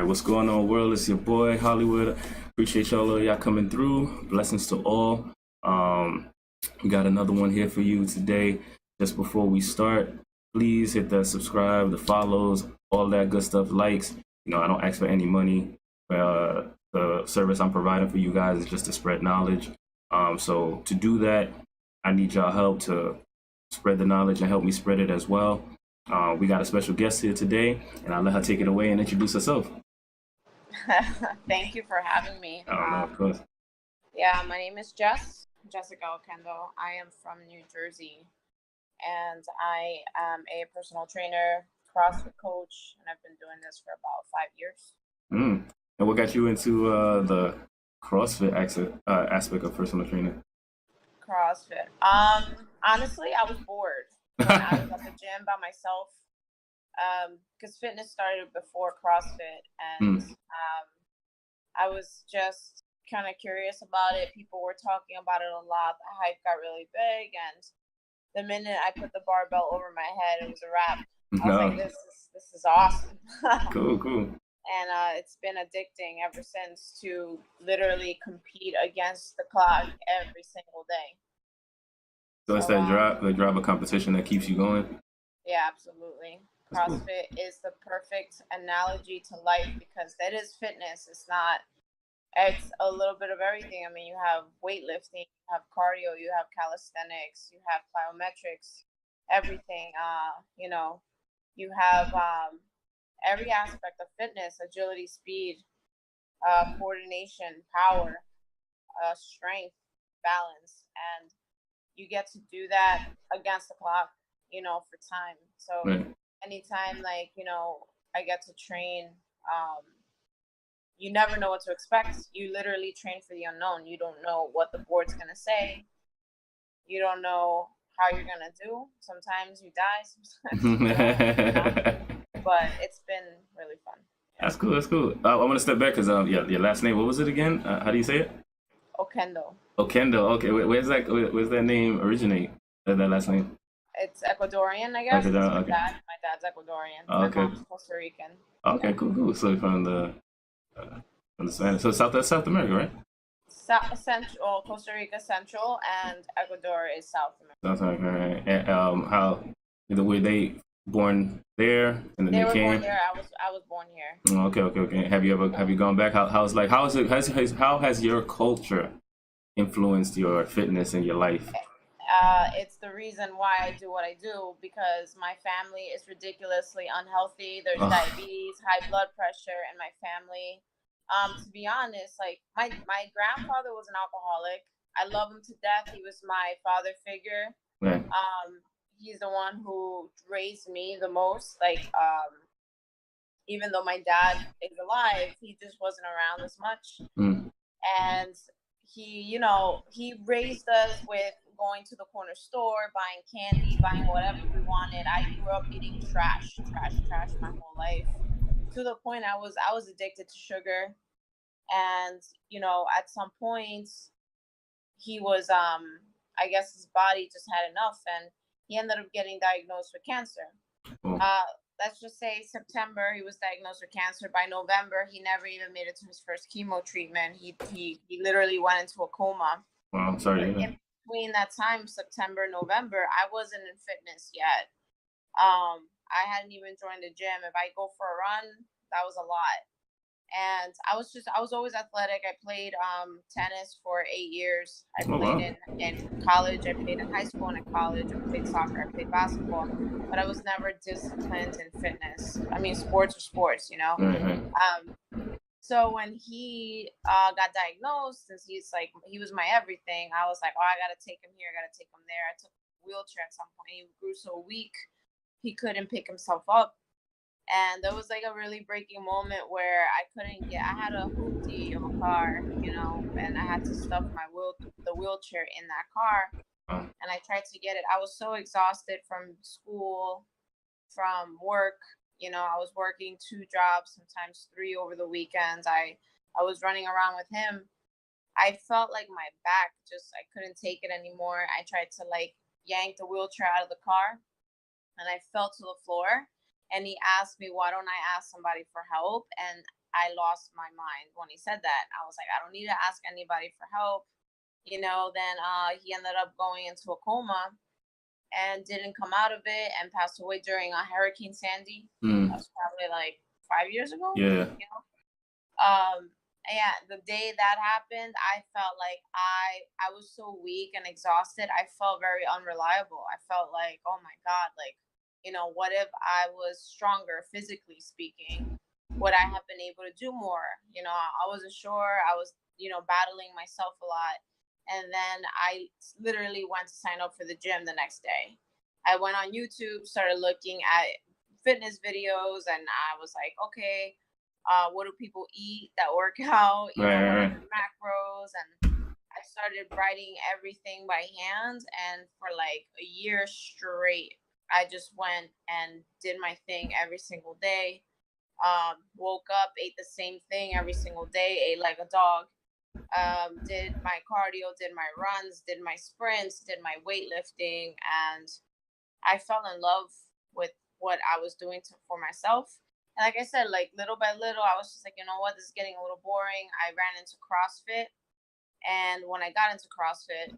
right, what's going on, world? It's your boy Hollywood. Appreciate y'all coming through. Blessings to all. We got another one here for you today. Just before we start, please hit that subscribe, the follows, all that good stuff, likes. I don't ask for any money. The service I'm providing for you guys is just to spread knowledge. So to do that, I need y'all help to spread the knowledge and help me spread it as well. We got a special guest here today, and I'll let her take it away and introduce herself. Thank you for having me. Of course. Yeah, my name is Jess Oquendo. I am from New Jersey, and I am a personal trainer, CrossFit coach, and I've been doing this for about 5 years. And what got you into the CrossFit aspect of personal training? CrossFit. Honestly, I was bored when I was at the gym by myself, because fitness started before CrossFit, and I was just kind of curious about it. People were talking about it a lot. The hype got really big, and the minute I put the barbell over my head, it was a wrap. I was like, this is awesome. Cool. And it's been addicting ever since, to literally compete against the clock every single day. So it's that drive of competition that keeps you going? Yeah, absolutely. CrossFit is the perfect analogy to life, because that is fitness. It's a little bit of everything. I mean, you have weightlifting, you have cardio, you have calisthenics, you have plyometrics, everything. You have every aspect of fitness: agility, speed, coordination, power, strength, balance, and you get to do that against the clock, for time. So anytime, I get to train, you never know what to expect. You literally train for the unknown. You don't know what the board's going to say. You don't know how you're going to do. Sometimes you die, sometimes you don't, but it's been really fun. That's cool. I want to step back because your last name, what was it again? How do you say it? Oquendo. Okay, where's that name originate? That last name? It's Ecuadorian, I guess. Ecuador, my dad's Ecuadorian. My mom's Costa Rican. Okay, cool. So from the Spanish, so South America, right? Central, Costa Rica Central, and Ecuador is South America. South America, right? And how were they born there and then they they were came? Born there. I was born here. Okay. Have you gone back? How has your culture influenced your fitness and your life? It's the reason why I do what I do, because my family is ridiculously unhealthy. There's diabetes, high blood pressure in my family. To be honest, my grandfather was an alcoholic. I love him to death. He was my father figure. Right. He's the one who raised me the most. Even though my dad is alive, he just wasn't around as much. And he raised us with going to the corner store, buying candy, buying whatever we wanted. I grew up eating trash my whole life, to the point I was addicted to sugar. And at some point, he was I guess his body just had enough, and he ended up getting diagnosed with cancer. Let's just say September he was diagnosed with cancer. By November, he never even made it to his first chemo treatment. He literally went into a coma. Wow, I'm sorry. In between that time, September, November, I wasn't in fitness yet. I hadn't even joined the gym. If I go for a run, that was a lot. And I was always athletic. I played tennis for 8 years. I played in college. I played in high school and in college. I played soccer. I played basketball. But I was never disciplined in fitness. I mean, sports are sports, So when he got diagnosed, since he was my everything, I was like, I got to take him here. I got to take him there. I took a wheelchair at some point. He grew so weak, he couldn't pick himself up. And there was a really breaking moment where I had a Hwoodtv of a car, and I had to stuff the wheelchair in that car. And I tried to get it. I was so exhausted from school, from work. I was working 2 jobs, sometimes 3 over the weekends. I was running around with him. I felt like my back I couldn't take it anymore. I tried to yank the wheelchair out of the car, and I fell to the floor. And he asked me, why don't I ask somebody for help? And I lost my mind when he said that. I was like, I don't need to ask anybody for help. Then he ended up going into a coma and didn't come out of it and passed away during Hurricane Sandy. That was probably like 5 years ago. Yeah. Yeah, the day that happened, I felt like I was so weak and exhausted. I felt very unreliable. I felt like, oh my God, like, what if I was stronger physically speaking? Would I have been able to do more? I wasn't sure. I was, battling myself a lot. And then I literally went to sign up for the gym the next day. I went on YouTube, started looking at fitness videos, and I was like, okay, what do people eat that work out? What are the macros? And I started writing everything by hand. And for like a year straight, I just went and did my thing every single day. Woke up, ate the same thing every single day, ate like a dog. Did my cardio, did my runs, did my sprints, did my weightlifting, and I fell in love with what I was doing for myself. And like I said, like little by little, I was just like, you know what, this is getting a little boring. I ran into CrossFit. And when I got into CrossFit,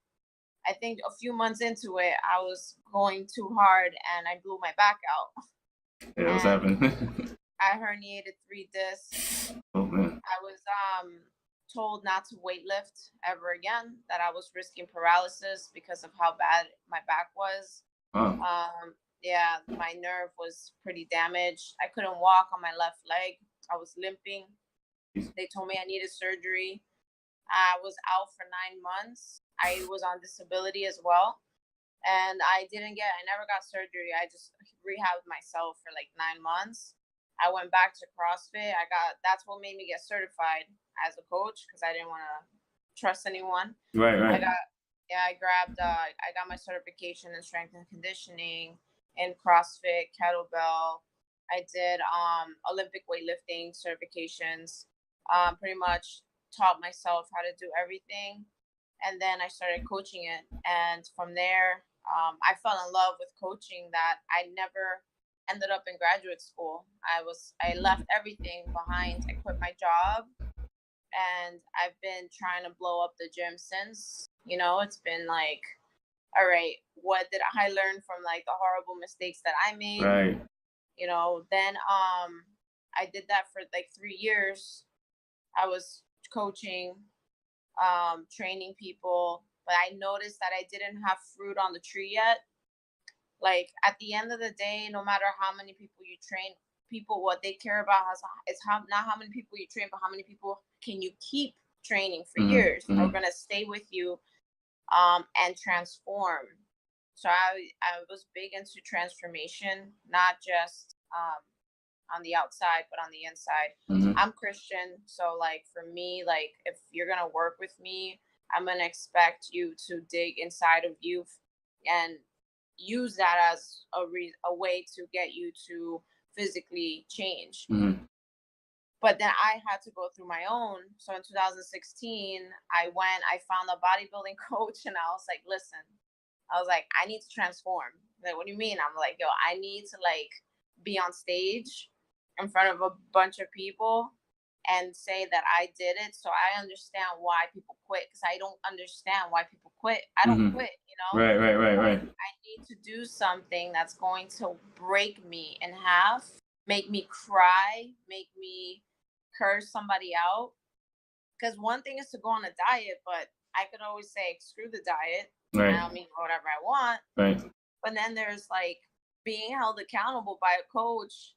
I think a few months into it, I was going too hard and I blew my back out. Yeah, what's happening? I herniated 3 discs. Oh, man. I was told not to weightlift ever again, that I was risking paralysis because of how bad my back was. Oh. Yeah, my nerve was pretty damaged. I couldn't walk on my left leg. I was limping. They told me I needed surgery. I was out for 9 months. I was on disability as well. And I never got surgery. I just rehabbed myself for like 9 months. I went back to CrossFit. That's what made me get certified as a coach, because I didn't want to trust anyone. Right. I got my certification in strength and conditioning, in CrossFit, kettlebell. I did Olympic weightlifting certifications. Pretty much taught myself how to do everything. And then I started coaching it. And from there, I fell in love with coaching that I never ended up in graduate school. I left everything behind. I quit my job. And I've been trying to blow up the gym since. It's been like, all right, what did I learn from like the horrible mistakes that I made? Right. Then I did that for like 3 years. I was coaching, training people, but I noticed that I didn't have fruit on the tree yet. Like at the end of the day, no matter how many people you train, people, what they care about is not how many people you train, but how many people can you keep training for years, are going to stay with you and transform. So I was big into transformation, not just on the outside, but on the inside. I'm Christian, so like for me, like if you're gonna work with me, I'm gonna expect you to dig inside of you and use that as a way to get you to physically change. But then I had to go through my own. So in 2016, I found a bodybuilding coach, and I was like, listen, I need to transform. Like, what do you mean? I'm like, yo, I need to like be on stage in front of a bunch of people and say that I did it, so I understand why people quit, because I don't understand why people quit. I don't quit, Right. I need to do something that's going to break me in half, make me cry, make me curse somebody out. Because one thing is to go on a diet, but I could always say, screw the diet. Right. I'll eat whatever I want. Right. But then there's like being held accountable by a coach,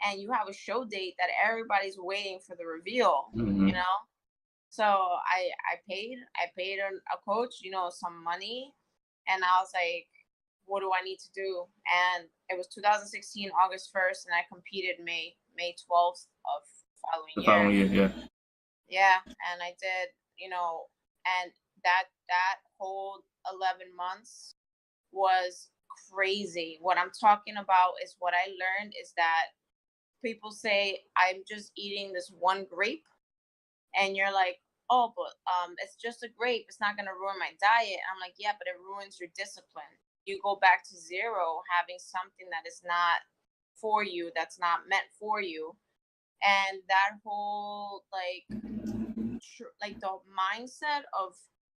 and you have a show date that everybody's waiting for the reveal, So I paid a coach, some money, and I was like, what do I need to do? And it was 2016, August 1st, and I competed May 12th of The following year, yeah. Yeah, and I did, and that whole 11 months was crazy. What I'm talking about is what I learned is that people say, I'm just eating this one grape, and you're like, oh, but it's just a grape. It's not going to ruin my diet. I'm like, yeah, but it ruins your discipline. You go back to zero having something that is not for you, that's not meant for you. And that whole like the mindset of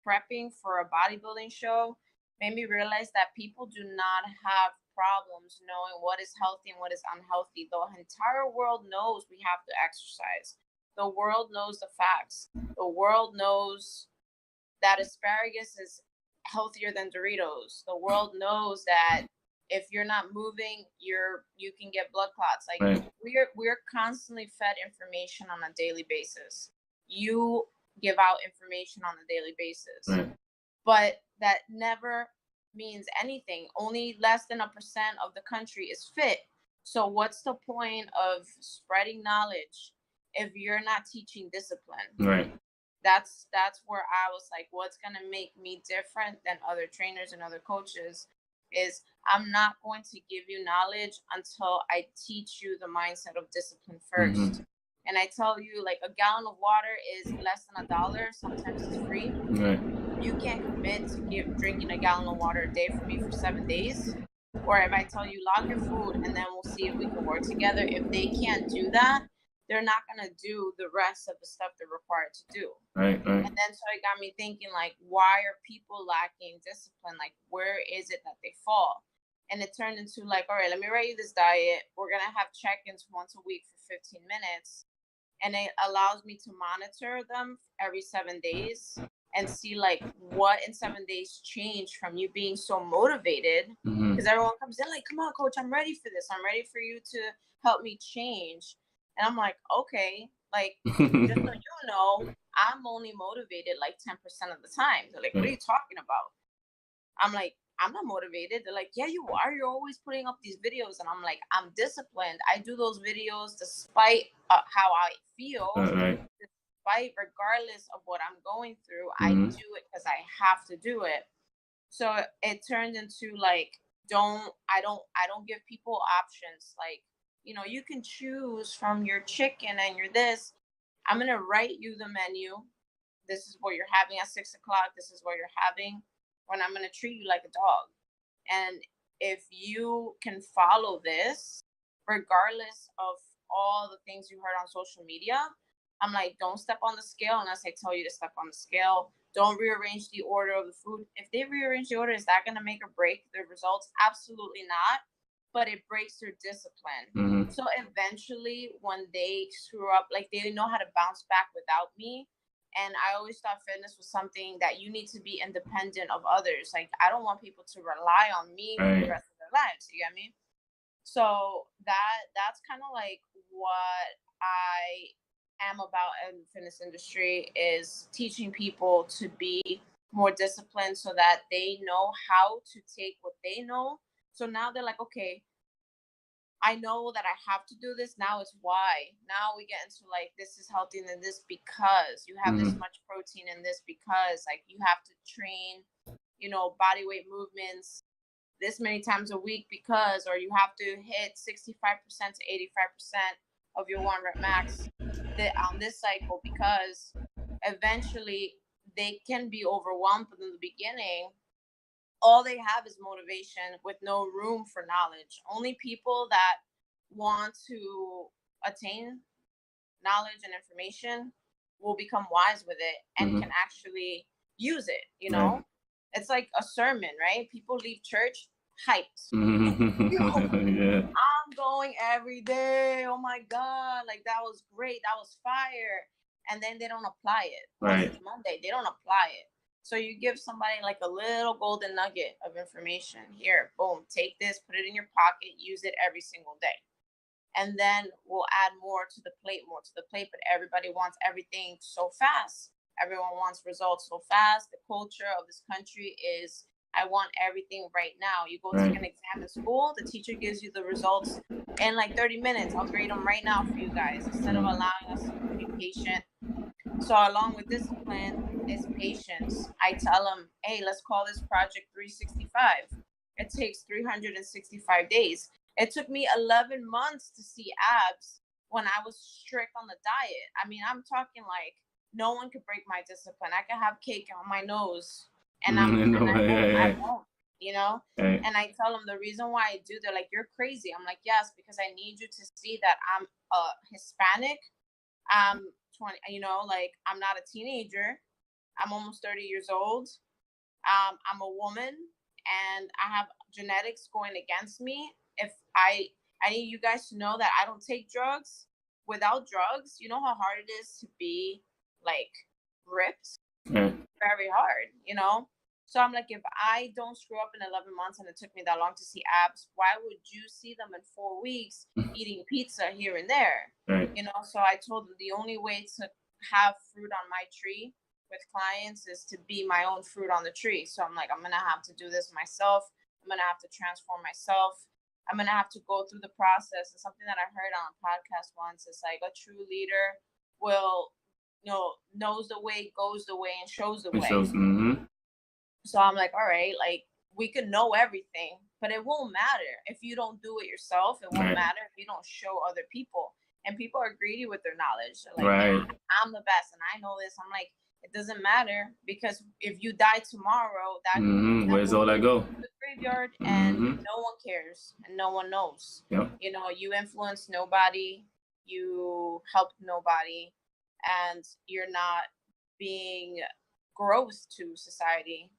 prepping for a bodybuilding show made me realize that people do not have problems knowing what is healthy and what is unhealthy. The entire world knows we have to exercise. The world knows the facts. The world knows that asparagus is healthier than Doritos. The world knows that if you're not moving, you can get blood clots. Like Right. we're constantly fed information on a daily basis. You give out information on a daily basis, Right. but that never means anything. Only less than 1% of the country is fit. So what's the point of spreading knowledge if you're not teaching discipline? Right. That's where I was like, what's gonna make me different than other trainers and other coaches is I'm not going to give you knowledge until I teach you the mindset of discipline first. Mhm. And I tell you, like, a gallon of water is less than $1. Sometimes it's free. Right. You can't commit to drinking a gallon of water a day for me for 7 days. Or if I tell you log your food and then we'll see if we can work together. If they can't do that, they're not gonna do the rest of the stuff they're required to do. Right. Right. And then so it got me thinking, like, why are people lacking discipline? Like, where is it that they fall? And it turned into like, all right, let me write you this diet. We're gonna have check-ins once a week for 15 minutes. And it allows me to monitor them every 7 days and see like what in 7 days changed from you being so motivated. Mhm. Because everyone comes in like, come on, coach, I'm ready for this. I'm ready for you to help me change. And I'm like, okay, like, just so you know, I'm only motivated like 10% of the time. They're like, what are you talking about? I'm like, I'm not motivated. They're like, yeah, you are. You're always putting up these videos. And I'm like, I'm disciplined. I do those videos despite how I feel, Right. despite regardless of what I'm going through. I Mhm. do it because I have to do it. So it turned into like, I don't give people options. Like, you can choose from your chicken and your this. I'm gonna write you the menu. This is what you're having at 6 o'clock. This is what you're having when I'm going to treat you like a dog. And if you can follow this, regardless of all the things you heard on social media, I'm like, don't step on the scale unless I tell you to step on the scale. Don't rearrange the order of the food. If they rearrange the order, is that going to make or break the results? Absolutely not. But it breaks their discipline. Mhm. So eventually, when they screw up, like they know how to bounce back without me. And I always thought fitness was something that you need to be independent of others. Like I don't want people to rely on me for the Right. rest of their lives. You get me? So that's kind of like what I am about in the fitness industry is teaching people to be more disciplined so that they know how to take what they know. So now they're like, okay, I know that I have to do this. Now it's why. Now we get into like this is healthy than this because you have this Mhm. much protein in this because like you have to train, body weight movements this many times a week because or you have to hit 65% to 85% of your 1 rep max on this cycle because eventually they can be overwhelmed in the beginning. All they have is motivation with no room for knowledge. Only people that want to attain knowledge and information will become wise with it and can Mhm. actually use it, Right. It's like a sermon, right? People leave church hyped. Yo, Mhm. Yeah. I'm going every day. Oh my God. Like that was great. That was fire. And then they don't apply it. Once Right. it's Monday, they don't apply it. So you give somebody like a little golden nugget of information. Here, boom, take this, put it in your pocket, use it every single day. And then we'll add more to the plate, more to the plate. But everybody wants everything so fast. Everyone wants results so fast. The culture of this country is I want everything right now. You go take Right. an exam in school, the teacher gives you the results in like 30 minutes. I'll grade them right now for you guys instead of Mhm. allowing us to be patient. So, along with discipline is patience. I tell them, hey, let's call this project 365. It takes 365 days. It took me 11 months to see abs when I was strict on the diet. I mean, I'm talking like no one could break my discipline. I could have cake on my nose and I'm Mhm. and No. I Yeah. won't I Yeah. won't. you know? Right. And I tell them the reason why I do, they're like, you're crazy. I'm like, yes, because I need you to see that I'm a Hispanic. I'm 20, like I'm not a teenager. I'm almost 30 years old. I'm a woman and I have genetics going against me. If I need you guys to know that I don't take drugs. Without drugs, you know how hard it is to be like ripped? Right. Very hard. So I'm like, if I don't screw up in 11 months and it took me that long to see abs, why would you see them in 4 weeks eating pizza here and there? Right. So I told them the only way to have fruit on my tree with clients is to be my own fruit on the tree. So I'm like, I'm going to have to do this myself. I'm going to have to transform myself. I'm going to have to go through the process. And something that I heard on a podcast once is like, a true leader will, knows the way, goes the way, and shows the way. So I'm like, all right, like we could know everything, but it won't matter if you don't do it yourself. It won't matter if you don't show other people. And people are greedy with their knowledge. They're like, I'm the best and I know this. I'm like, it doesn't matter, because if you die tomorrow, that where's all that go? The graveyard, and no one cares and no one knows. Yep. You influence nobody, you help nobody, and you're not being gross to society.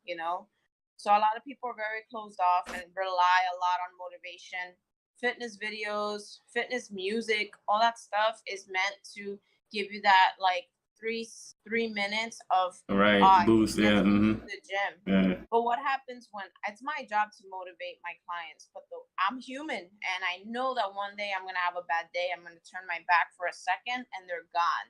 So a lot of people are very closed off and rely a lot on motivation. Fitness videos, fitness music, all that stuff is meant to give you that like 3 minutes of boost, the gym. Yeah. But what happens when it's my job to motivate my clients, but I'm human and I know that one day I'm gonna have a bad day. I'm gonna turn my back for a second and they're gone.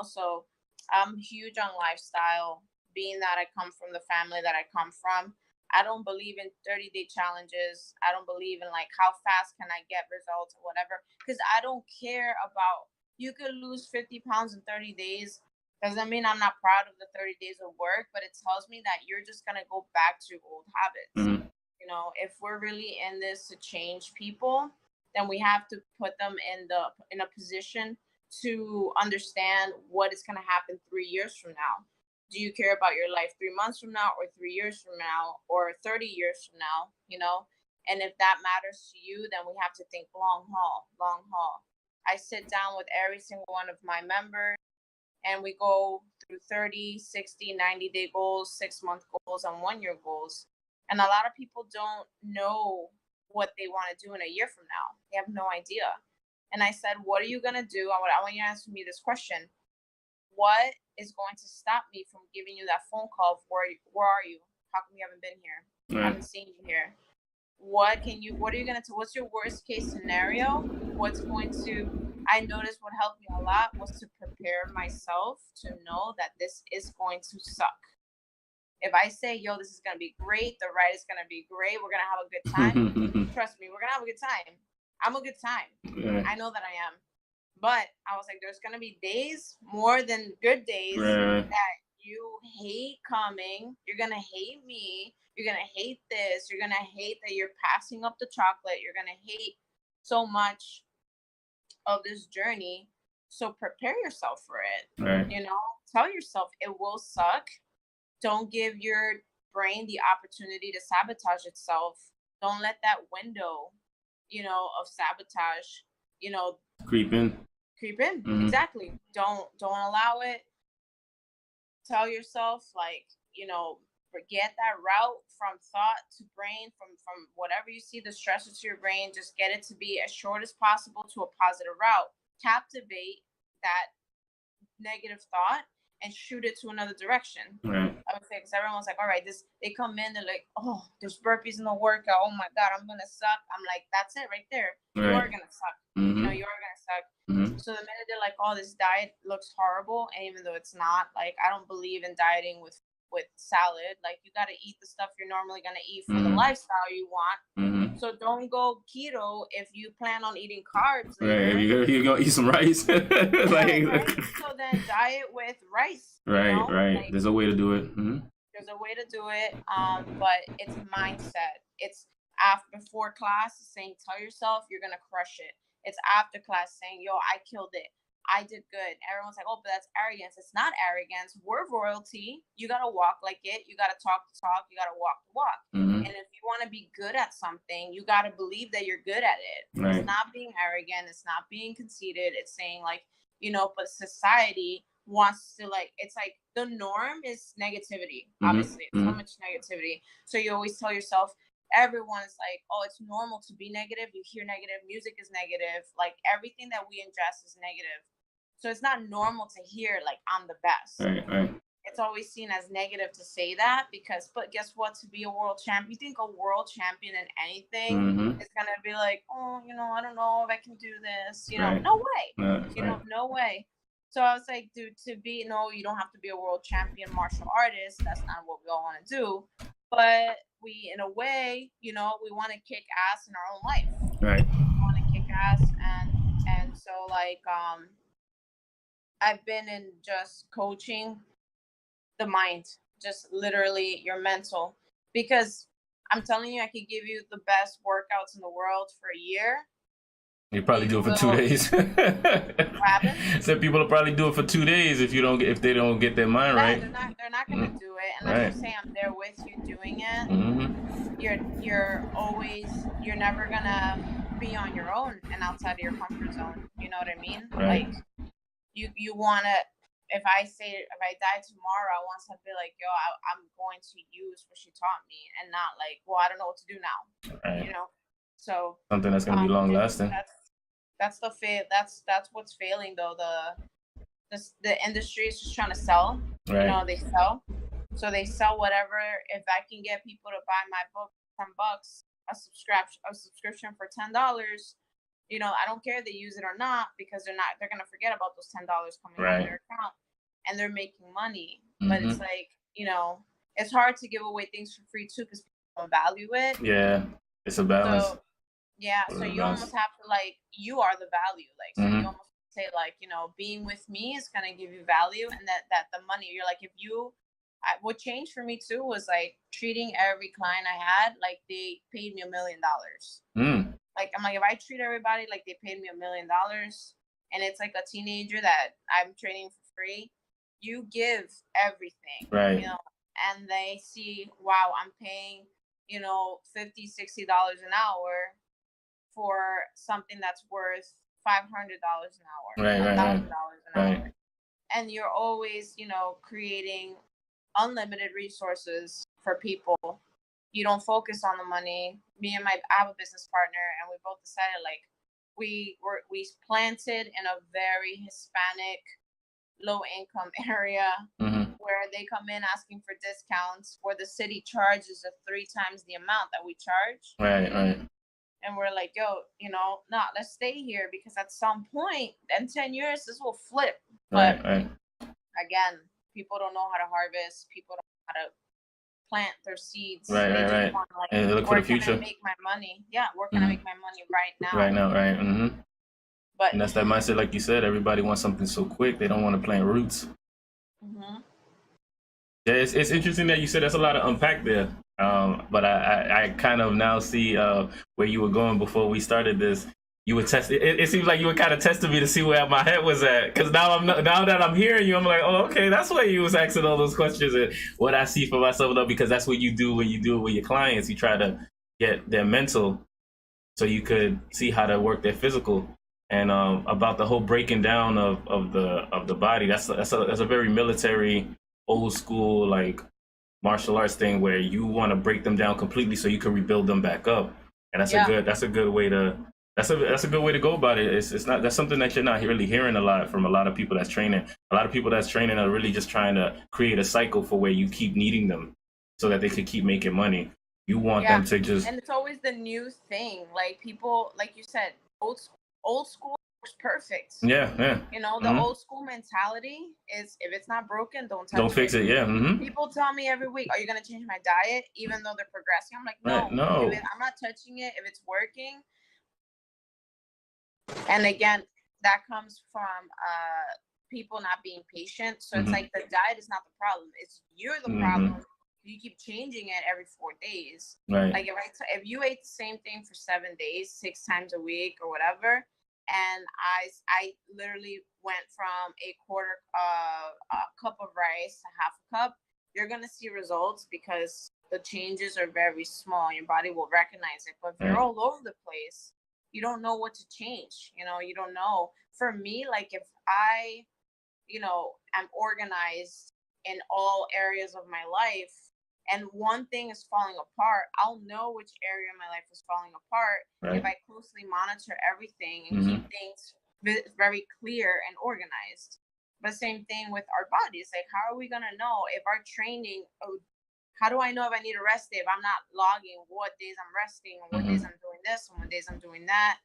So I'm huge on lifestyle, being that I come from the family that I come from. I don't believe in 30-day challenges. I don't believe in like how fast can I get results or whatever, because I don't care about, you could lose 50 pounds in 30 days. Doesn't mean I'm not proud of the 30 days of work, but it tells me that you're just going to go back to old habits. If we're really in this to change people, then we have to put them in a position to understand what is going to happen 3 years from now. Do you care about your life 3 months from now, or 3 years from now, or 30 years from now? And if that matters to you, then we have to think long haul. I sit down with every single one of my members and we go through 30, 60, 90-day goals, 6-month goals, and 1-year goals. And a lot of people don't know what they want to do in a year from now. They have no idea. And I said, what are you going to do? I want you to answer me this question. What is going to stop me from giving you that phone call of where are you? How come you haven't been here? I haven't seen you here. What are you going to do? What's your worst case scenario? I noticed what helped me a lot was to prepare myself to know that this is going to suck. If I say, yo, this is going to be great, the ride is going to be great, we're going to have a good time. Trust me, we're going to have a good time. I'm a good time. I know that I am. But I was like, there's going to be days, more than good days, that you hate coming. You're going to hate me. You're going to hate this. You're going to hate that you're passing up the chocolate. You're going to hate so much of this journey. So prepare yourself for it. Tell yourself it will suck. Don't give your brain the opportunity to sabotage itself. Don't let that window, of sabotage, creep in. Exactly. Don't allow it. Tell yourself, like, forget that route from thought to brain, from whatever you see the stressor to your brain. Just get it to be as short as possible to a positive route. Captivate that negative thought and shoot it to another direction. I would say, because everyone's like, all right, they come in, they're like, oh, there's burpees in the workout. Oh my God, I'm going to suck. I'm like, that's it right there. You are going to suck. You are going to suck. So the minute they're like, oh, this diet looks horrible, and even though it's not, like, I don't believe in dieting with salad. Like, you got to eat the stuff you're normally going to eat for the lifestyle you want. So don't go keto if you plan on eating carbs later. You're going to eat some rice. Right? So then diet with rice. Right. Like, there's a way to do it. There's a way to do it. But it's mindset. It's before class saying, tell yourself you're going to crush it. It's after class saying, yo, I killed it. I did good. Everyone's like, oh, but that's arrogance. It's not arrogance. We're royalty. You got to walk like it. You got to talk the talk. You got to walk the walk. Mm-hmm. And if you want to be good at something, you got to believe that you're good at it. Right. It's not being arrogant. It's not being conceited. It's saying like, you know, but society wants to like, it's like the norm is negativity. Obviously, so much negativity. So you always tell yourself, everyone's like, oh, it's normal to be negative. You hear negative music is negative. Like everything that we ingest is negative. So it's not normal to hear like I'm the best. Right. It's always seen as negative to say that because, but guess what? To be a world champion, you think a world champion in anything is gonna be like, oh, you know, I don't know if I can do this. You know, no way. You know, no way. So I was like, dude, no, you don't have to be a world champion martial artist. That's not what we all want to do. But we, in a way, you know, we want to kick ass in our own life. Right. We want to kick ass, and so like I've been in just coaching the mind, just literally your mental, because I'm telling you, I could give you the best workouts in the world for a year. You probably do it for 2 days. So people will probably do it for 2 days if they don't get their mind right. They're not gonna do it unless you say I'm there with you doing it. You're never gonna be on your own and outside of your comfort zone. You know what I mean? Right. Like you wanna. If I die tomorrow, I want to be like, yo, I'm going to use what she taught me, and not like, well, I don't know what to do now. Right. You know. So something that's gonna be long lasting. That's what's failing though. The industry is just trying to sell. Right. You know, they sell. So they sell whatever. If I can get people to buy my book $10, a subscription for $10, you know, I don't care if they use it or not, because they're gonna forget about those $10 coming out of their account, and they're making money. But it's like, you know, it's hard to give away things for free too, because people don't value it. Yeah, it's a balance. So, so you almost have to like, you are the value. Like, so you almost say like, you know, being with me is gonna give you value, and that the money, you're like, what changed for me too was like treating every client I had like they paid me $1 million. Like, I'm like, if I treat everybody like they paid me $1 million, and it's like a teenager that I'm training for free, you give everything, right? You know, and they see, wow, I'm paying, you know, $50, $60 an hour for something that's worth $500 an hour, $1,000 an hour, and you're always, you know, creating unlimited resources for people. You don't focus on the money. I have a business partner, and we both decided like we planted in a very Hispanic, low income area where they come in asking for discounts, where the city charges 3 times the amount that we charge. Right. And we're like, yo, you know, let's stay here, because at some point in 10 years this will flip. But again, people don't know how to harvest. People don't know how to plant their seeds. Right. Want, like, and look for the future. Where can I make my money? Yeah, where can I make my money right now? Right now, right. But and that's that mindset, like you said. Everybody wants something so quick. They don't want to plant roots. Yeah, it's interesting that you said that's a lot to unpack there. But I kind of now see where you were going before we started this. You would test it seems like you were kind of testing me to see where my head was at, because now that I'm hearing you, I'm like, oh, okay, that's why you was asking all those questions and what I see for myself, though, because that's what you do when you do it with your clients. You try to get their mental so you could see how to work their physical. And about the whole breaking down of the body, that's a very military, old school, like martial arts thing, where you want to break them down completely so you can rebuild them back up. And that's a good way to go about it. That's something that you're not really hearing a lot from a lot of people that's training. A lot of people that's training are really just trying to create a cycle for where you keep needing them so that they could keep making money. You want them to just, and it's always the new thing. Like, people, like you said, old school was perfect. Yeah. You know, the old school mentality is, if it's not broken, don't fix it. Yeah. People tell me every week, are you gonna change my diet even though they're progressing? I'm like, no. I'm not touching it if it's working. And again, that comes from people not being patient. So it's like, the diet is not the problem. It's you're the problem. You keep changing it every 4 days. Right. Like, if you ate the same thing for 7 days, 6 times a week or whatever, and I literally went from a quarter a cup of rice to half a cup. You're gonna see results because the changes are very small. Your body will recognize it. But if you're all over the place, you don't know what to change. You don't know. For me, like if I, am organized in all areas of my life, and one thing is falling apart, I'll know which area of my life is falling apart if I closely monitor everything and keep things very clear and organized. But same thing with our bodies. Like, how are we gonna know if our training? How do I know if I need a rest day if I'm not logging what days I'm resting and what days I'm doing this and what days I'm doing that?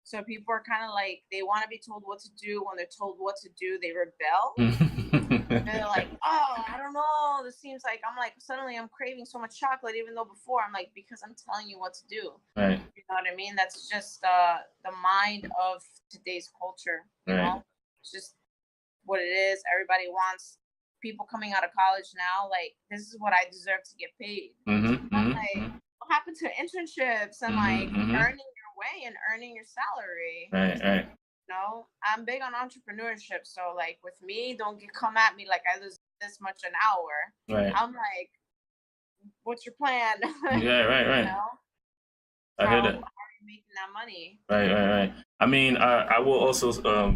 So people are kind of like, they want to be told what to do. When they're told what to do, they rebel. And they're like, oh, I don't know. This seems like, I'm like, suddenly I'm craving so much chocolate, even though before I'm like, because I'm telling you what to do. Right. You know what I mean? That's just the mind of today's culture. You know, it's just what it is. Everybody wants people coming out of college now. Like, this is what I deserve to get paid. I'm like, what happened to internships and like earning your way and earning your salary? Right. I'm big on entrepreneurship, so like with me, don't come at me like I lose this much an hour. Right. I'm like, what's your plan? Yeah, right. I hear that. How are you making that money? Right. I mean, I will also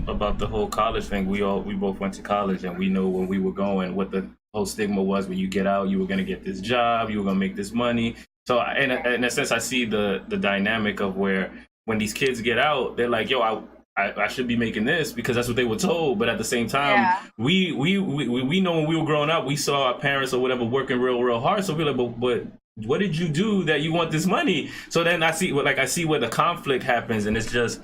about the whole college thing. We both went to college, and we know when we were going what the whole stigma was. When you get out, you were going to get this job, you were going to make this money. So in a sense, I see the dynamic of where when these kids get out, they're like, yo, I should be making this because that's what they were told. But at the same time, we know when we were growing up, we saw our parents or whatever working real hard. So we're like, but what did you do that you want this money? So then I see where the conflict happens, and it's just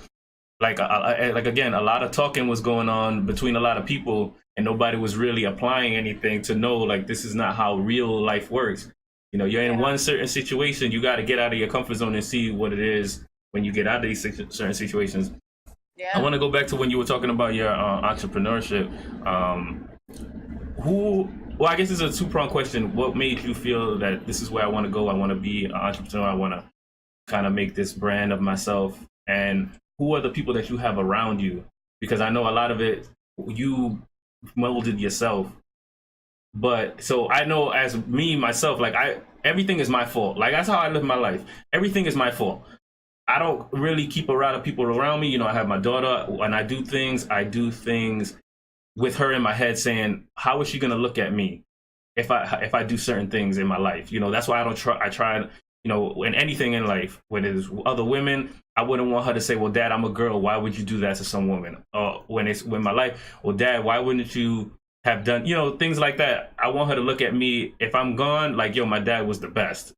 like again, a lot of talking was going on between a lot of people, and nobody was really applying anything to know like this is not how real life works. You're in one certain situation, you got to get out of your comfort zone and see what it is when you get out of these certain situations. I want to go back to when you were talking about your entrepreneurship. Well, I guess it's a two-pronged question. What made you feel that this is where I want to go? I want to be an entrepreneur. I want to kind of make this brand of myself. And who are the people that you have around you? Because I know a lot of it you molded yourself. But so I know as me myself, like everything is my fault. Like that's how I live my life. Everything is my fault. I don't really keep a lot of people around me. I have my daughter. When I do things with her in my head saying, how is she going to look at me if I do certain things in my life? That's why I try, in anything in life, when it's other women, I wouldn't want her to say, well, Dad, I'm a girl. Why would you do that to some woman? Or when my life, well, Dad, why wouldn't you have done, things like that. I want her to look at me if I'm gone, like, yo, my dad was the best.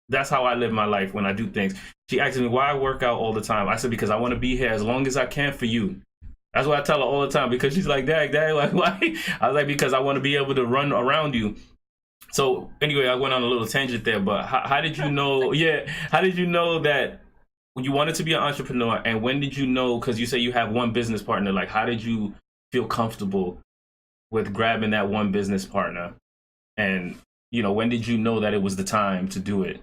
That's how I live my life when I do things. She asks me why I work out all the time. I said, because I want to be here as long as I can for you. That's what I tell her all the time, because she's like, Dad, like, why? I was like, because I want to be able to run around you. So anyway, I went on a little tangent there, but how did you know? How did you know that you wanted to be an entrepreneur? And when did you know? Because you say you have one business partner. Like, how did you feel comfortable with grabbing that one business partner? And when did you know that it was the time to do it?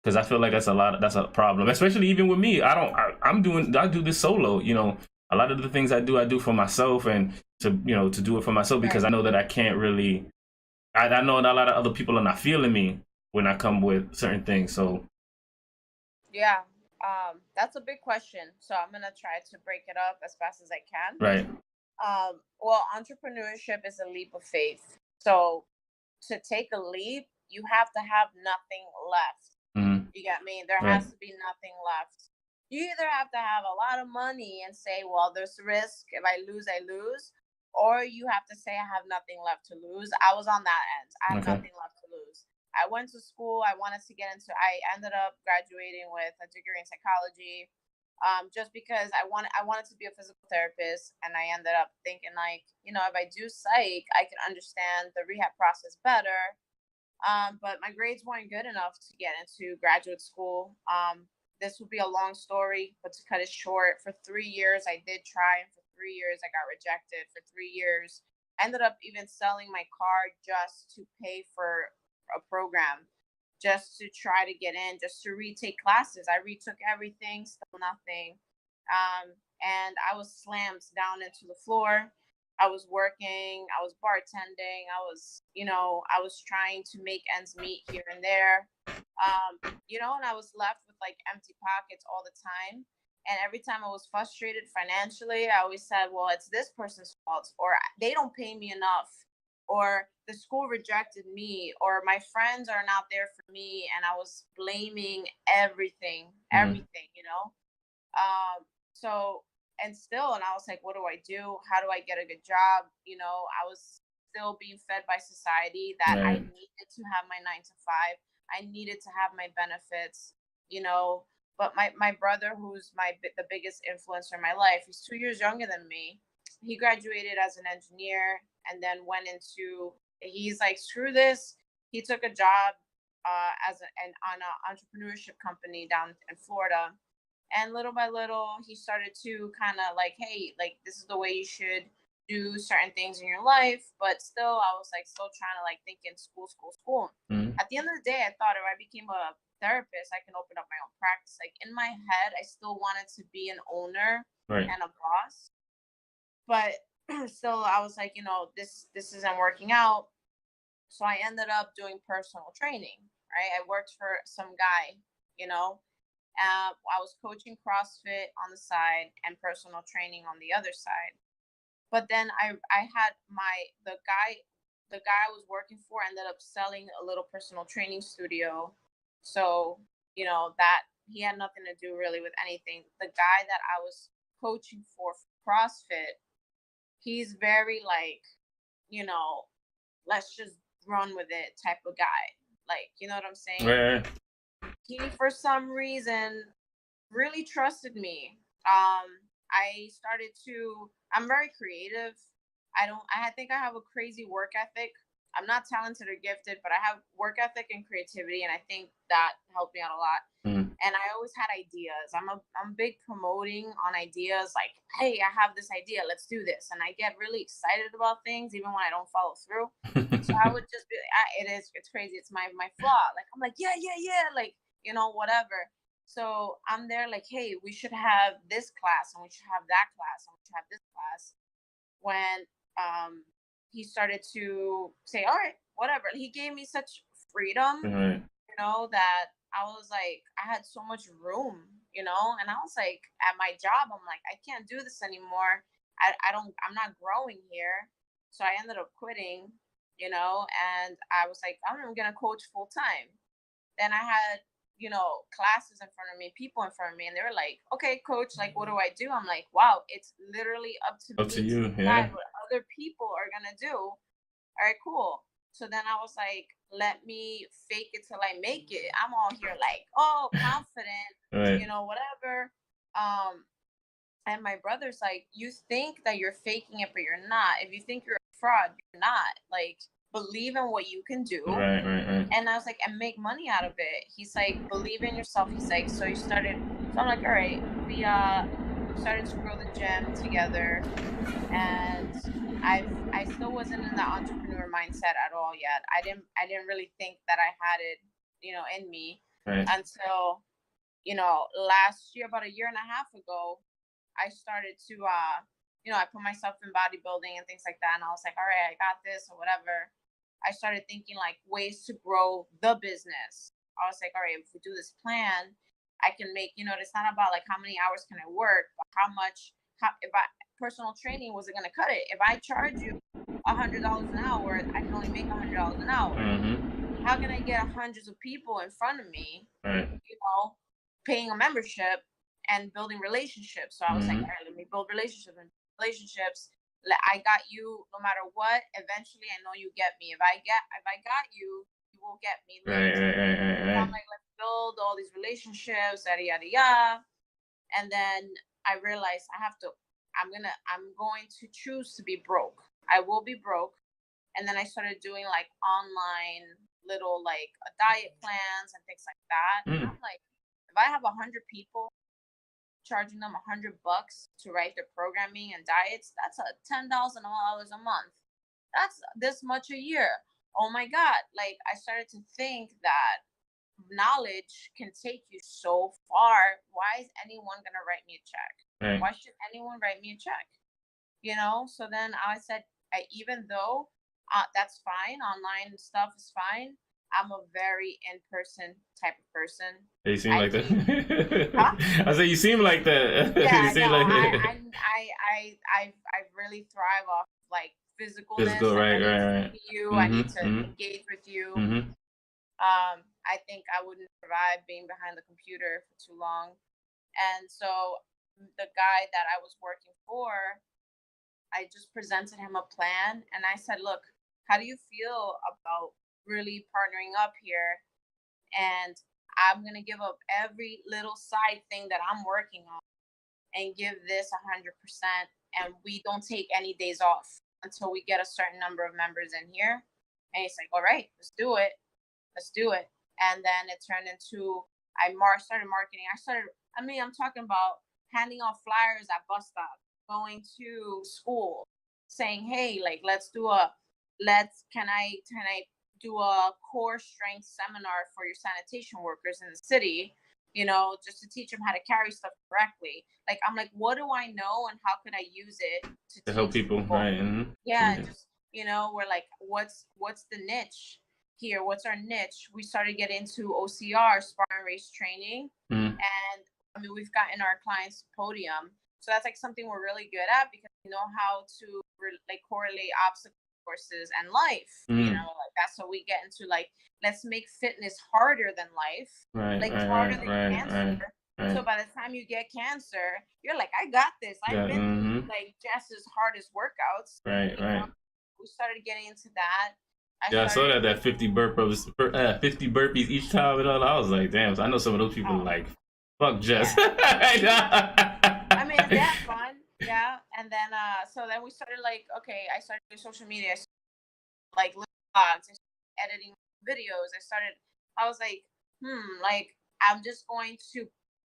Because I feel like that's a problem, especially even with me. I do this solo. A lot of the things I do for myself, and to do it for myself, because I know that I can't really. I know that a lot of other people are not feeling me when I come with certain things. So yeah, that's a big question. So I'm gonna try to break it up as fast as I can. Right. Well, entrepreneurship is a leap of faith. So to take a leap, you have to have nothing left. You get me? There has to be nothing left. You either have to have a lot of money and say, well, there's risk. If I lose, I lose. Or you have to say, I have nothing left to lose. I was on that end. I have nothing left to lose. I went to school. I ended up graduating with a degree in psychology. Just because I wanted to be a physical therapist, and I ended up thinking like, if I do psych, I can understand the rehab process better. But my grades weren't good enough to get into graduate school. This would be a long story, but to cut it short, for 3 years I did try, and for 3 years I got rejected. For 3 years, I ended up even selling my car just to pay for a program, just to try to get in, just to retake classes. I retook everything, still nothing. and I was slammed down into the floor. I was working, I was bartending, I was trying to make ends meet here and there. And I was left with like empty pockets all the time. And every time I was frustrated financially, I always said, well, it's this person's fault, or they don't pay me enough, or the school rejected me, or my friends are not there for me. And I was blaming everything. So, and still, and I was like, what do I do? How do I get a good job? I was still being fed by society that I needed to have my 9 to 5. I needed to have my benefits, but my brother, who's the biggest influencer in my life, he's 2 years younger than me. He graduated as an engineer and then he's like, screw this. He took a job on an entrepreneurship company down in Florida. And little by little, he started to kind of like, hey, like, this is the way you should do certain things in your life. But still, I was like, still trying to like think in school. At the end of the day, I thought if I became a therapist, I can open up my own practice. Like in my head, I still wanted to be an owner and a boss. But still, I was like, this isn't working out. So I ended up doing personal training, right? I worked for some guy, I was coaching CrossFit on the side and personal training on the other side. But then I had the guy I was working for ended up selling a little personal training studio. So, that he had nothing to do really with anything. The guy that I was coaching for CrossFit, he's very like, let's just run with it type of guy. Like, you know what I'm saying? Right. He, for some reason, really trusted me. I'm very creative. I think I have a crazy work ethic. I'm not talented or gifted, but I have work ethic and creativity, and I think that helped me out a lot. And I always had ideas. I'm big promoting on ideas, like, hey, I have this idea, let's do this. And I get really excited about things even when I don't follow through. So I would just be, it's crazy. It's my flaw. Like, I'm like, yeah, like, whatever. So I'm there like, hey, we should have this class and we should have that class and we should have this class. When he started to say, all right, whatever. He gave me such freedom, that I was like, I had so much room, and I was like, at my job, I'm like, I can't do this anymore. I'm not growing here. So I ended up quitting, and I was like, I'm going to coach full time. Then I had, classes in front of me, people in front of me, and they were like, okay, coach, like, what do I do? I'm like, wow, it's literally up to me to you, decide what other people are going to do. All right, cool. So then I was like, let me fake it till I make it. I'm all here like, oh, confident, whatever. And my brother's like, you think that you're faking it, but you're not. If you think you're a fraud, you're not. Like, believe in what you can do. Right. And I was like, and make money out of it. He's like, believe in yourself. He's like, so I'm like, all right. We started to grow the gym together, and I still wasn't in the entrepreneur mindset at all yet. I didn't really think that I had it, in me until, last year, about a year and a half ago, I started to I put myself in bodybuilding and things like that, and I was like, all right, I got this or whatever. I started thinking like ways to grow the business. I was like, all right, if we do this plan, I can make, it's not about like how many hours can I work, but if personal training wasn't going to cut it. If I charge you $100 an hour, I can only make $100 an hour. How can I get hundreds of people in front of me, paying a membership and building relationships? So I was like, all right, let me build relationships. I got you no matter what. Eventually, I know you get me. If I got you, you will get me. Right. So I'm like, let's build all these relationships, yada yada yada. And then I realized I'm going to choose to be broke. I will be broke. And then I started doing like online little like diet plans and things like that. And I'm like, if I have 100 people, charging them $100 to write their programming and diets, that's $10,000 a month. That's this much a year. Oh my God. Like, I started to think that knowledge can take you so far. Why is anyone going to write me a check? Right. Why should anyone write me a check? You know? So then I said, even though that's fine, online stuff is fine, I'm a very in-person type of person. You seem I like do, huh? that. I said you seem like that. You Yeah, no, seem like I really thrive off like physicalness. physical, Like right, I need to right, right. see you, I need to Mm-hmm. engage with you. Mm-hmm. I think I wouldn't survive being behind the computer for too long. And so the guy that I was working for, I just presented him a plan and I said, look, how do you feel about really partnering up here? And I'm going to give up every little side thing that I'm working on and give this 100%. And we don't take any days off until we get a certain number of members in here. And he's like, all right, let's do it. Let's do it. And then it turned into, started marketing. I'm talking about handing out flyers at bus stops, going to school, saying, hey, like, can I do a core strength seminar for your sanitation workers in the city, just to teach them how to carry stuff correctly. Like, I'm like, what do I know and how could I use it To to help teach people, people? right? Mm-hmm. Yeah, just, we're like, what's the niche here? What's our niche? We started getting into OCR, sparring race training. Mm-hmm. And I mean, we've gotten our clients podium. So that's like something we're really good at because we know how to correlate obstacle courses and life. Mm-hmm. Like that's what we get into, like, let's make fitness harder than life. Right, Like right, harder right, than right, cancer. right. So by the time you get cancer, you're like, I got this. I've been through like Jess's hardest workouts. Right, right. We started getting into that. I saw that 50 burpees each time and all. I was like, damn. So I know some of those people are like, fuck Jess. Yeah. I mean, it's that fun. Yeah. And then so then we started like, okay, I started doing social media, like little blogs, I started editing videos. I was like, like I'm just going to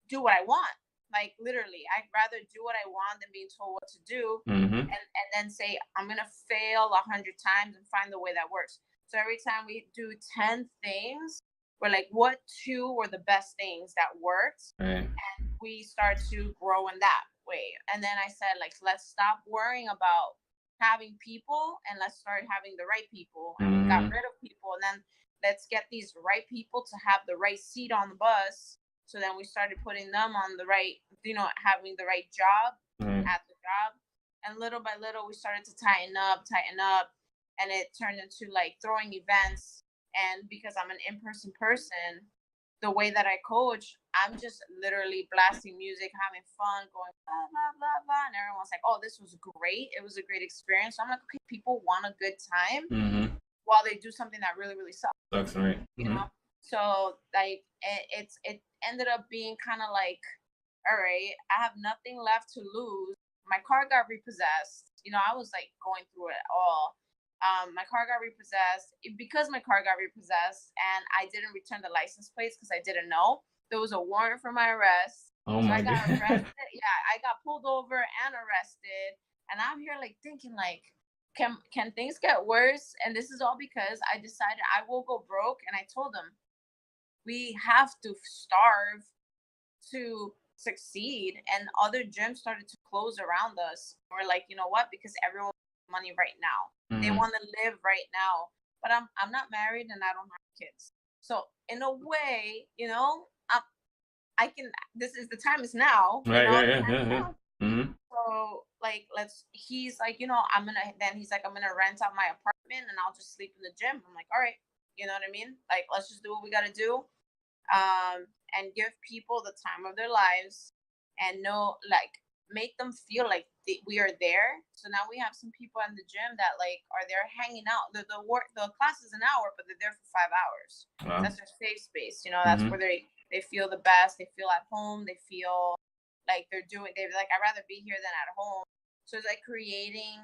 do what I want. Like literally, I'd rather do what I want than being told what to do, Mm-hmm. and then say I'm gonna fail 100 times and find the way that works. So every time we do 10 things, we're like, what 2 were the best things that worked? Right. And we start to grow in that way. And then I said, like, let's stop worrying about having people and let's start having the right people. And we got rid of people, and then let's get these right people to have the right seat on the bus. So then we started putting them on the right, having the right job at the job. And little by little, we started to tighten up. And it turned into like throwing events. And because I'm an in-person person, the way that I coach, I'm just literally blasting music, having fun, going blah, blah, blah, blah. And everyone's like, oh, this was great. It was a great experience. So I'm like, okay, people want a good time while they do something that really, really sucks. Sucks, right? You know? So like it ended up being kind of like, all right, I have nothing left to lose. My car got repossessed. I was like going through it all. My car got repossessed. Because my car got repossessed and I didn't return the license plates because I didn't know, there was a warrant for my arrest. Oh so my I got God. arrested. Yeah, I got pulled over and arrested. And I'm here like thinking like, can things get worse? And this is all because I decided I will go broke. And I told them, we have to starve to succeed. And other gyms started to close around us. We're like, you know what? Because everyone wants money right now. They want to live right now. But I'm not married and I don't have kids. So in a way, I can. The time is now. Right, yeah. So like, he's like, he's like, I'm gonna rent out my apartment and I'll just sleep in the gym. I'm like, all right, you know what I mean? Like, let's just do what we gotta do. And give people the time of their lives and make them feel like we are there. So now we have some people in the gym that like are there hanging out. The class is an hour, but they're there for 5 hours. Wow. That's their safe space. That's where they feel the best. They feel at home. They feel like they're like, I'd rather be here than at home. So it's like creating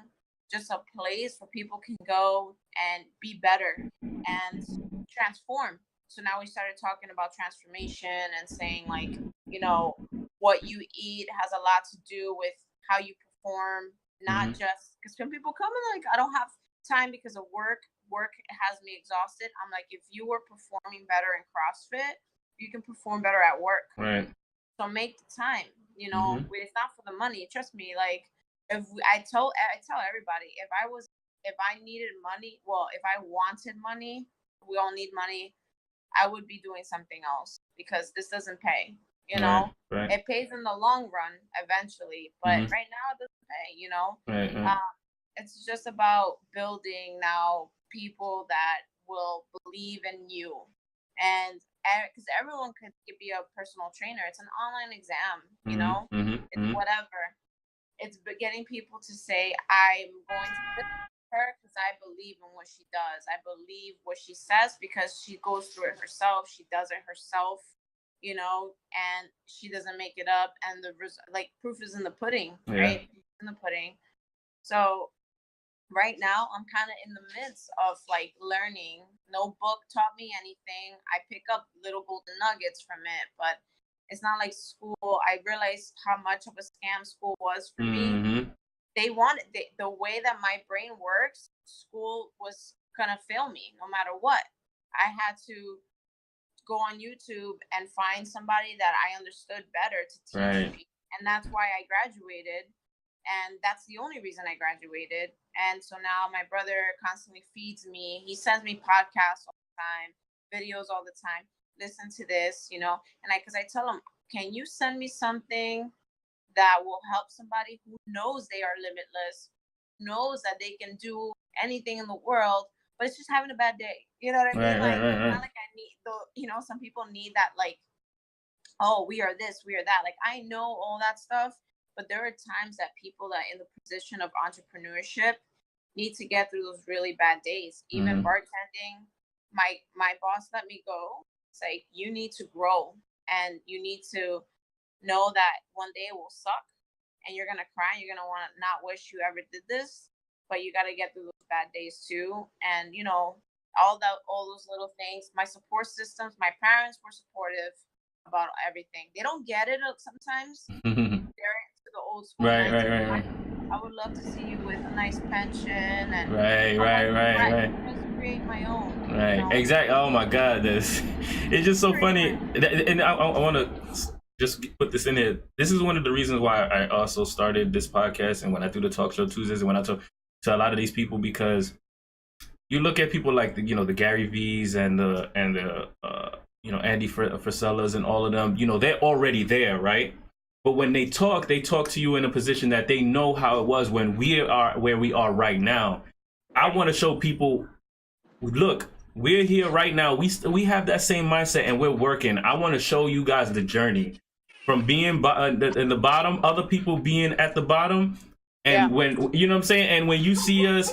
just a place where people can go and be better and transform. So now we started talking about transformation and saying like, what you eat has a lot to do with how you perform, not just because when people come and like, I don't have time because of work has me exhausted. I'm like, if you were performing better in CrossFit, you can perform better at work. Right. So make the time. You know, it's not for the money. Trust me. Like, I tell everybody, if I needed money, well, if I wanted money, we all need money. I would be doing something else because this doesn't pay. You know, right. It pays in the long run eventually, but right now it doesn't pay. You know, it's just about building now people that will believe in you, and because everyone could be a personal trainer. It's an online exam. You know, it's whatever. It's getting people to say, I'm going to her because I believe in what she does. I believe what she says because she goes through it herself. She does it herself, you know, and she doesn't make it up. And the proof is in the pudding, right? In the pudding. So right now I'm kind of in the midst of like learning. No book taught me anything. I pick up little golden nuggets from it, but it's not like school. I realized how much of a scam school was for me. They wanted the way that my brain works. School was gonna fail me no matter what. I had to go on YouTube and find somebody that I understood better to teach me, and that's why I graduated. And that's the only reason I graduated. And so now my brother constantly feeds me. He sends me podcasts all the time, videos all the time. Listen to this, you know. And because I tell him, can you send me something that will help somebody who knows they are limitless, knows that they can do anything in the world, but it's just having a bad day. You know what I mean? It's not like I need some people need that, like, oh, we are this, we are that. Like, I know all that stuff. But there are times that people that in the position of entrepreneurship need to get through those really bad days. Even bartending, my boss let me go. It's like, you need to grow, and you need to know that one day it will suck, and you're gonna cry. You're gonna want to not wish you ever did this, but you got to get through those bad days too. And you know, all those little things. My support systems. My parents were supportive about everything. They don't get it sometimes. They're the old school. Right. I would love to see you with a nice pension and right. Just create my own. Right. You know? Exactly. Oh my God, it's just so funny. And I want to just put this in here. This is one of the reasons why I also started this podcast, and when I do the talk show Tuesdays, and when I talk to a lot of these people, because you look at people like the Gary V's and the Andy Frisella's and all of them. You know, they're already there, right? But when they talk to you in a position that they know how it was when we are where we are right now. I want to show people, look, we're here right now. We have that same mindset, and we're working. I want to show you guys the journey from being in the bottom, other people being at the bottom, and when you know what I'm saying. And when you see us,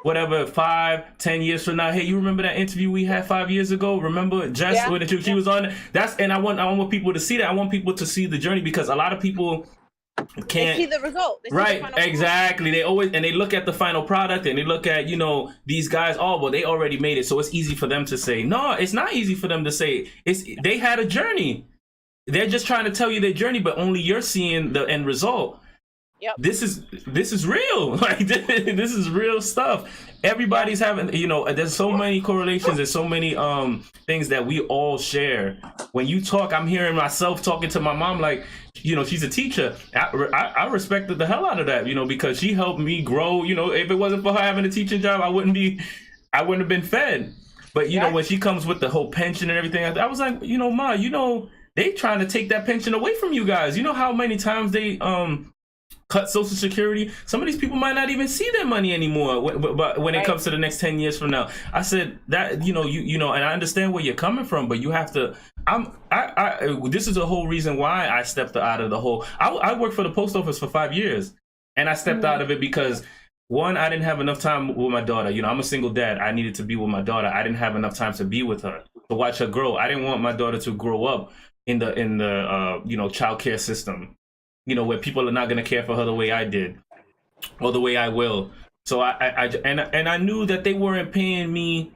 whatever, 5-10 years from now, hey, you remember that interview we had 5 years ago? Remember Jess when she was on? And I want people to see that. I want people to see the journey, because a lot of people can't see the result. Right, exactly. They always they look at the final product, and they look at these guys. Oh, well, they already made it, so it's easy for them to say. No, it's not easy for them to say. They had a journey. They're just trying to tell you their journey, but only you're seeing the end result. Yep. This is real. Like this is real stuff. Everybody's having, there's so many correlations. There's so many things that we all share. When you talk, I'm hearing myself talking to my mom, like, she's a teacher. I respected the hell out of that, because she helped me grow. If it wasn't for her having a teaching job, I wouldn't have been fed. But when she comes with the whole pension and everything, I was like, Ma, they trying to take that pension away from you guys. You know how many times they cut Social Security? Some of these people might not even see their money anymore. But when it comes to the next 10 years from now, I said that and I understand where you're coming from, but you have to. This is the whole reason why I stepped out of the whole. I worked for the post office for 5 years, and I stepped out of it because, one, I didn't have enough time with my daughter. I'm a single dad. I needed to be with my daughter. I didn't have enough time to be with her, to watch her grow. I didn't want my daughter to grow up in the child care system, where people are not going to care for her the way I did or the way I will. So I knew that they weren't paying me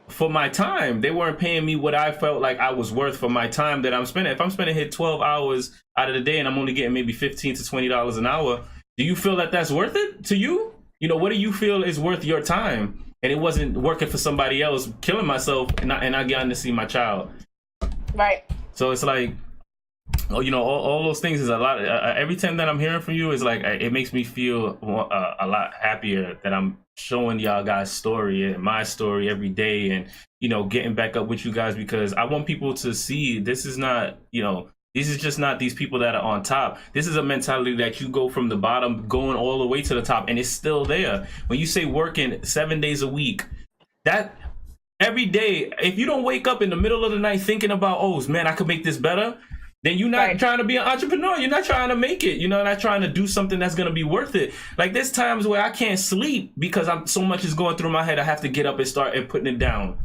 for my time. They weren't paying me what I felt like I was worth for my time that I'm spending. If I'm spending here 12 hours out of the day and I'm only getting maybe $15 to $20 an hour, do you feel that that's worth it to you? What do you feel is worth your time? And it wasn't working for somebody else, killing myself and not getting to see my child. Right. So it's like, Oh, all those things is a lot. Every time that I'm hearing from you is like it makes me feel a lot happier that I'm showing y'all guys' story and my story every day, and getting back up with you guys, because I want people to see this is not this is just not these people that are on top. This is a mentality that you go from the bottom going all the way to the top, and it's still there. When you say working 7 days a week, that every day, if you don't wake up in the middle of the night thinking about, oh man, I could make this better, then you're not trying to be an entrepreneur. You're not trying to make it. You're not trying to do something that's going to be worth it. Like, there's times where I can't sleep because so much is going through my head. I have to get up and start and putting it down,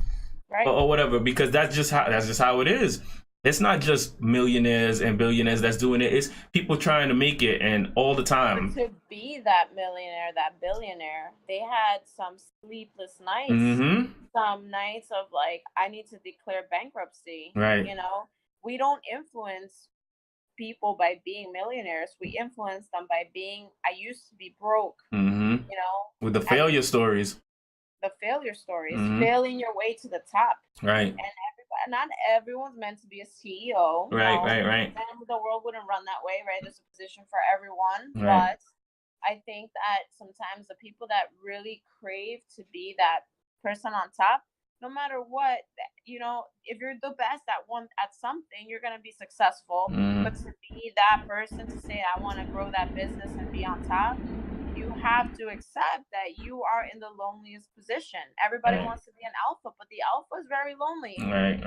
or whatever, because that's just how it is. It's not just millionaires and billionaires that's doing it. It's people trying to make it, and all the time. But to be that millionaire, that billionaire, they had some sleepless nights. Mm-hmm. Some nights of like, I need to declare bankruptcy. Right. We don't influence people by being millionaires. We influence them by being, I used to be broke. Mm-hmm. With the failure stories. The failure stories, Mm-hmm. failing your way to the top. Right. And not everyone's meant to be a CEO. Right. And the world wouldn't run that way, right? There's a position for everyone. Right. But I think that sometimes the people that really crave to be that person on top, no matter what, if you're the best at something, you're going to be successful. Mm-hmm. But to be that person, to say, I want to grow that business and be on top, you have to accept that you are in the loneliest position. Everybody wants to be an alpha, but the alpha is very lonely. Right.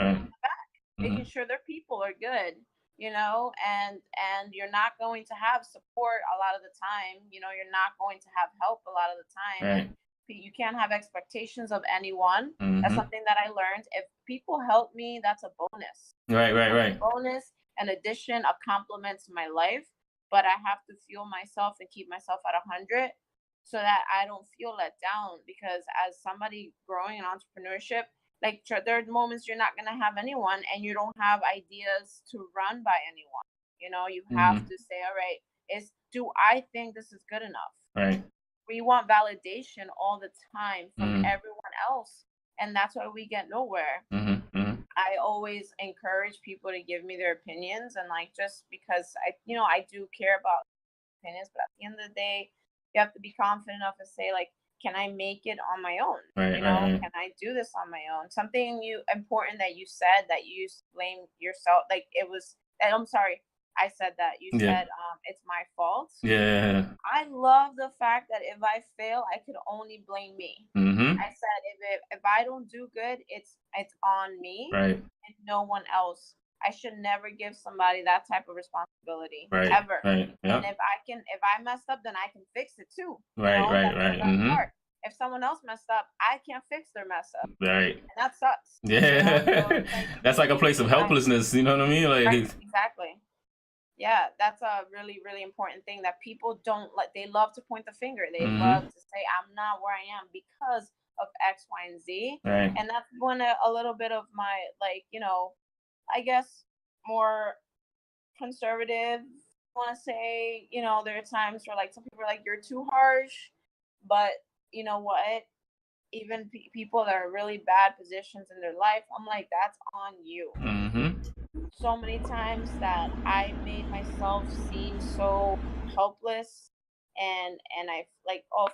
Making sure their people are good, and you're not going to have support a lot of the time. You're not going to have help a lot of the time. Right. You can't have expectations of anyone. Mm-hmm. That's something that I learned. If people help me, that's a bonus. Right. A bonus, an addition, a compliment to my life. But I have to fuel myself and keep myself at 100 so that I don't feel let down. Because as somebody growing in entrepreneurship, like, there are moments you're not going to have anyone and you don't have ideas to run by anyone. You have to say, all right, do I think this is good enough? Right. We want validation all the time from everyone else. And that's why we get nowhere. Mm-hmm. I always encourage people to give me their opinions, and just because I do care about opinions, but at the end of the day, you have to be confident enough to say, like, can I make it on my own? Right. Can I do this on my own? Something important that you said, that you used to blame yourself. Like, I'm sorry, I said that. You said, it's my fault. Yeah. I love the fact that if I fail, I could only blame me. Mm-hmm. I said, if I don't do good, it's on me. Right. And no one else. I should never give somebody that type of responsibility. Right. Ever. Right. Yeah. And if I messed up, then I can fix it too. Right. Mm-hmm. If someone else messed up, I can't fix their mess up. Right. And that sucks. Yeah. That's like a place of helplessness. You know what I mean? Like, right. Exactly. Yeah, that's a really, really important thing that people don't like. They love to point the finger. They love to say, I'm not where I am because of X, Y, and Z. Right. And that's when a little bit of my, I guess, more conservative, I want to say, there are times where, some people are like, you're too harsh. But you know what? Even people that are really bad positions in their life, I'm like, that's on you. Mm-hmm. So many times that I made myself seem so helpless, and I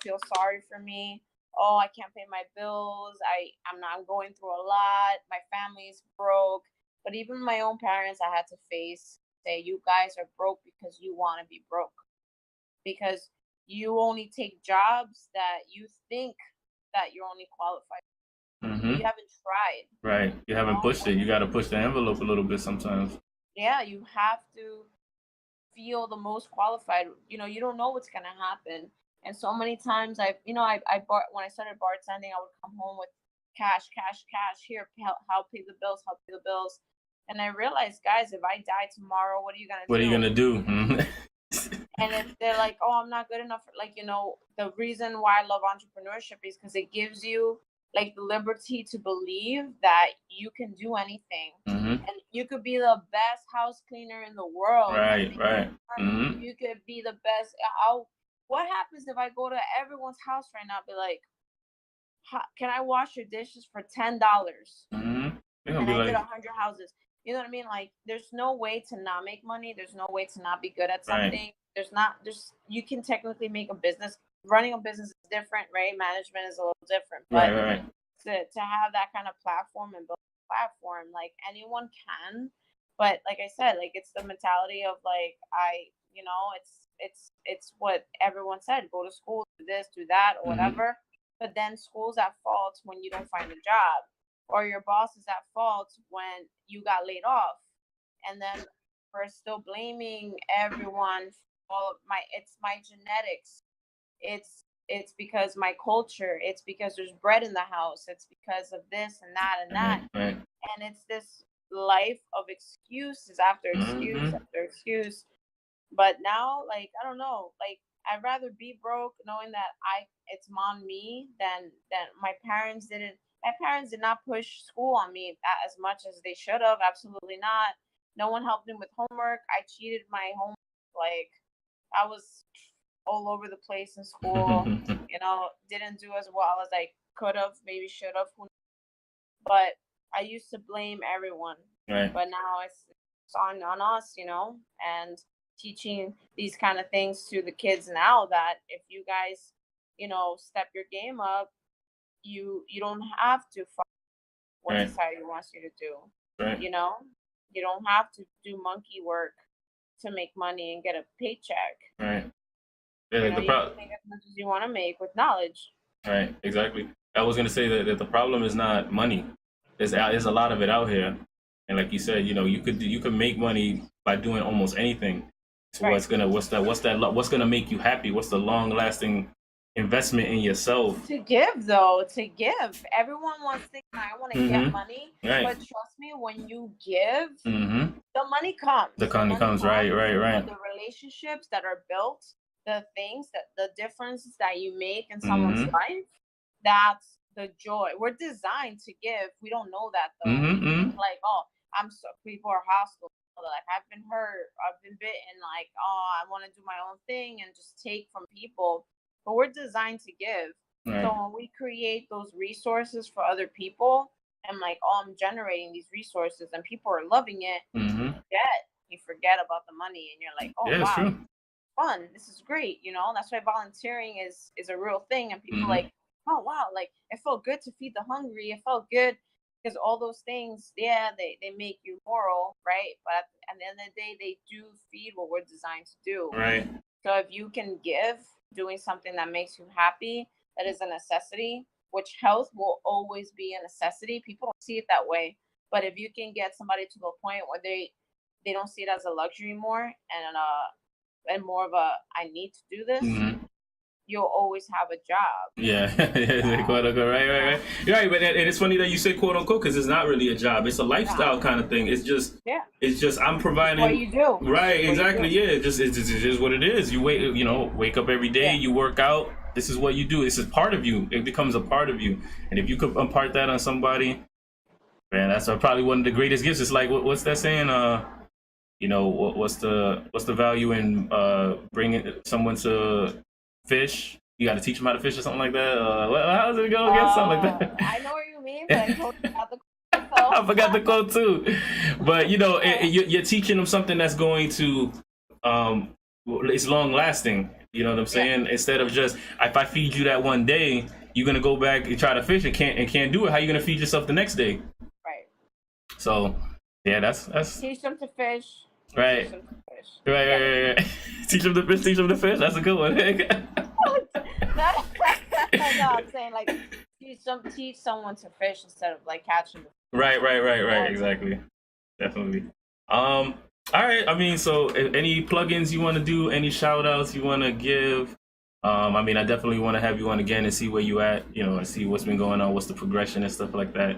feel sorry for me. Oh, I can't pay my bills. I'm going through a lot. My family's broke. But even my own parents, I had to say, you guys are broke because you want to be broke. Because you only take jobs that you think that you're only qualified. Mm-hmm. You haven't tried. Right. You haven't pushed it. You got to push the envelope a little bit sometimes. Yeah, you have to feel the most qualified. You don't know what's going to happen. And so many times when I started bartending, I would come home with cash. Here, help pay the bills. And I realized, guys, if I die tomorrow, what are you going to do? What are you going to do? And if they're like, oh, I'm not good enough, the reason why I love entrepreneurship is because it gives you the liberty to believe that you can do anything. Mm-hmm. And you could be the best house cleaner in the world. Right. Mm-hmm. You could be the best. What happens if I go to everyone's house right now and be like, can I wash your dishes for $10? Mm-hmm. And I did 100 houses. You know what I mean? Like, there's no way to not make money. There's no way to not be good at Right. something. There's you can technically make a business. Running a business is different, right? Management is a little different, Right. but Right. to have that kind of platform and build a platform, like anyone can. But like I said, like it's the mentality of like it's what everyone said: go to school, do this, do that, or whatever. But then school's at fault when you don't find a job, or your boss is at fault when you got laid off, and then we're still blaming everyone for it's my genetics, it's because my culture, it's because there's bread in the house, it's because of this and that and that. Right. And it's this life of excuses after excuse Mm-hmm. after excuse. But now, like, I don't know, like I'd rather be broke knowing that it's on me than my parents did not push school on me as much as they should have. Absolutely not. No one helped me with homework. I cheated my homework. Like, I was all over the place in school. Didn't do as well as I could have, maybe should have. But I used to blame everyone. Right. But now it's on us, and teaching these kind of things to the kids now, that if you guys, step your game up, you don't have to follow what Right. society wants you to do. Right. You don't have to do monkey work to make money and get a paycheck. Right. Yeah, You can make as much as you want to make with knowledge. Right, exactly. I was gonna say that the problem is not money. There's a lot of it out here, and like you said, you could make money by doing almost anything. So Right. what's gonna make you happy? What's the long lasting investment in yourself? To give, everyone wants to. I want to get money, Right. but trust me, when you give, Mm-hmm. the money comes. The money comes. Right. But the relationships that are built, the things the differences that you make in someone's life, that's the joy. We're designed to give. We don't know that though. We think like, oh, people are hostile. Like, I've been hurt, I've been bitten. Like, oh, I want to do my own thing and just take from people. But we're designed to give. Right. So when we create those resources for other people, and like, oh, I'm generating these resources and people are loving it, you forget about the money, and you're like, oh, yeah, wow, true. fun, this is great. That's why volunteering is a real thing. And people like, oh wow, like it felt good to feed the hungry, it felt good, because all those things, yeah, they make you moral, right? But at the end of the day, they do feed what we're designed to do. Right. So if you can give, doing something that makes you happy, that is a necessity, which health will always be a necessity. People don't see it that way. But if you can get somebody to the point where they don't see it as a luxury more, and more of a, I need to do this, you'll always have a job. Yeah, quote unquote. Right. You're right, but it's funny that you say quote unquote, because it's not really a job. It's a lifestyle kind of thing. It's just I'm providing. What you do. Right, exactly. Yeah, it's just what it is. You wake up every day. You work out. This is what you do. This is part of you. It becomes a part of you. And if you could impart that on somebody, man, that's probably one of the greatest gifts. It's like what's that saying? What's the value in bringing someone to fish? You got to teach them how to fish or something like that. How does it go again? Something like that. I know what you mean, but I totally forgot the quote. I forgot the quote too. But you're teaching them something that's going to it's long lasting. You know what I'm saying? Instead of just, if I feed you that one day, you're gonna go back and try to fish and can't do it. How are you gonna feed yourself the next day? Right. So yeah, that's teach them to fish. Right. Right. Teach them to fish. Teach them to fish. That's a good one. No, I'm saying like teach someone to fish instead of like catching them. Right. Exactly. Definitely. All right. I mean, so any plugins you want to do, any shout outs you want to give? I mean, I definitely want to have you on again and see where you at, and see what's been going on, what's the progression and stuff like that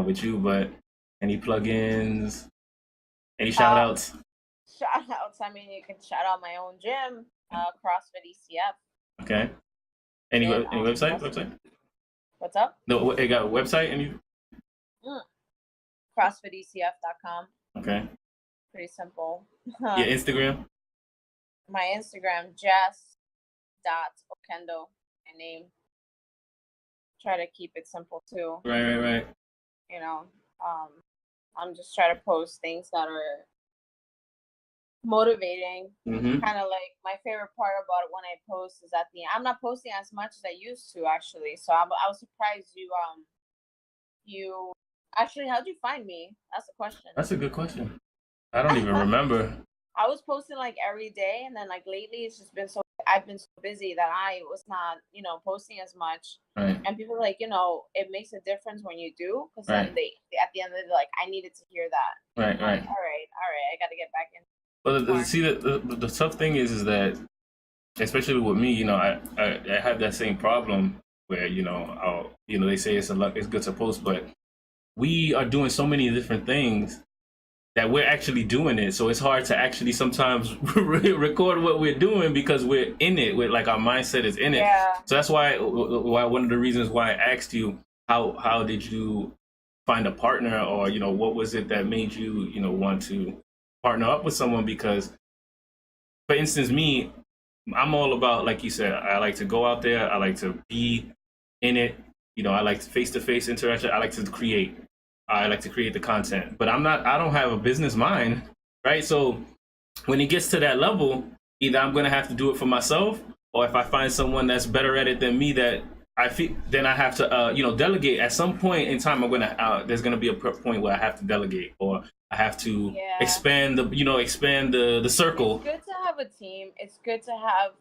with you. But any plugins, any shout outs? Shout outs. I mean, you can shout out my own gym, CrossFit ECF. Okay. Any website? What's up? No, it got a website? Any? CrossFitECF.com. Okay. Pretty simple. Yeah, Instagram? My Instagram, Jess Oquendo, my name. Try to keep it simple too. Right. I'm just trying to post things that are motivating. Mm-hmm. Kind of like my favorite part about it when I post is at the end. I'm not posting as much as I used to actually. So I was surprised you actually, how'd you find me? That's the question. That's a good question. I don't even remember. I was posting like every day, and then like lately it's just been I've been so busy that I was not, posting as much. Right. And people are like, it makes a difference when you do, because Right. then they at the end of the day, like, I needed to hear that. Right, Like, right. all right, I got to get back in. But see, the tough thing is that, especially with me, I have that same problem where they say it's good to post, but we are doing so many different things that we're actually doing it. So it's hard to actually sometimes record what we're doing because we're in it. We're like, our mindset is in it. Yeah. So that's why one of the reasons why I asked you how did you find a partner, or what was it that made you want to partner up with someone? Because, for instance, me, I'm all about, like you said, I like to go out there, I like to be in it, I like face-to-face interaction, I like to create. I like to create the content, but I don't have a business mind, right? So when it gets to that level, either I'm going to have to do it for myself, or if I find someone that's better at it than me, that I feel, then I have to, delegate. At some point in time, there's going to be a point where I have to delegate, or I have to expand the circle. It's good to have a team. It's good to have,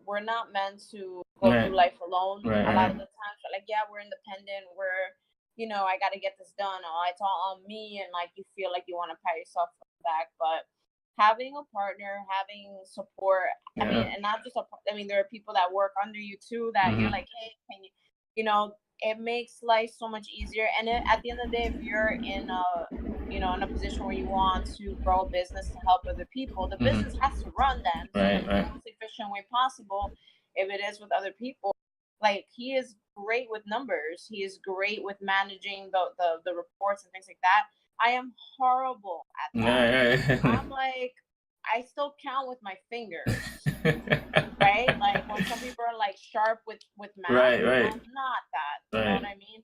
we're not meant to go through life alone. Right, a lot of the times, like, we're independent. We're, I got to get this done. Oh, it's all on me. And like, you feel like you want to pat yourself back. But having a partner, having support, I mean, and not just there are people that work under you too, that you're like, hey, can you, it makes life so much easier. And at the end of the day, if you're in a position where you want to grow a business to help other people, the business has to run then. So in the most efficient way possible. If it is with other people, like, he is great with numbers. He is great with managing the reports and things like that. I am horrible at that. I'm like, I still count with my fingers, right? Like, when some people are like sharp with math, I'm not that. You know what I mean?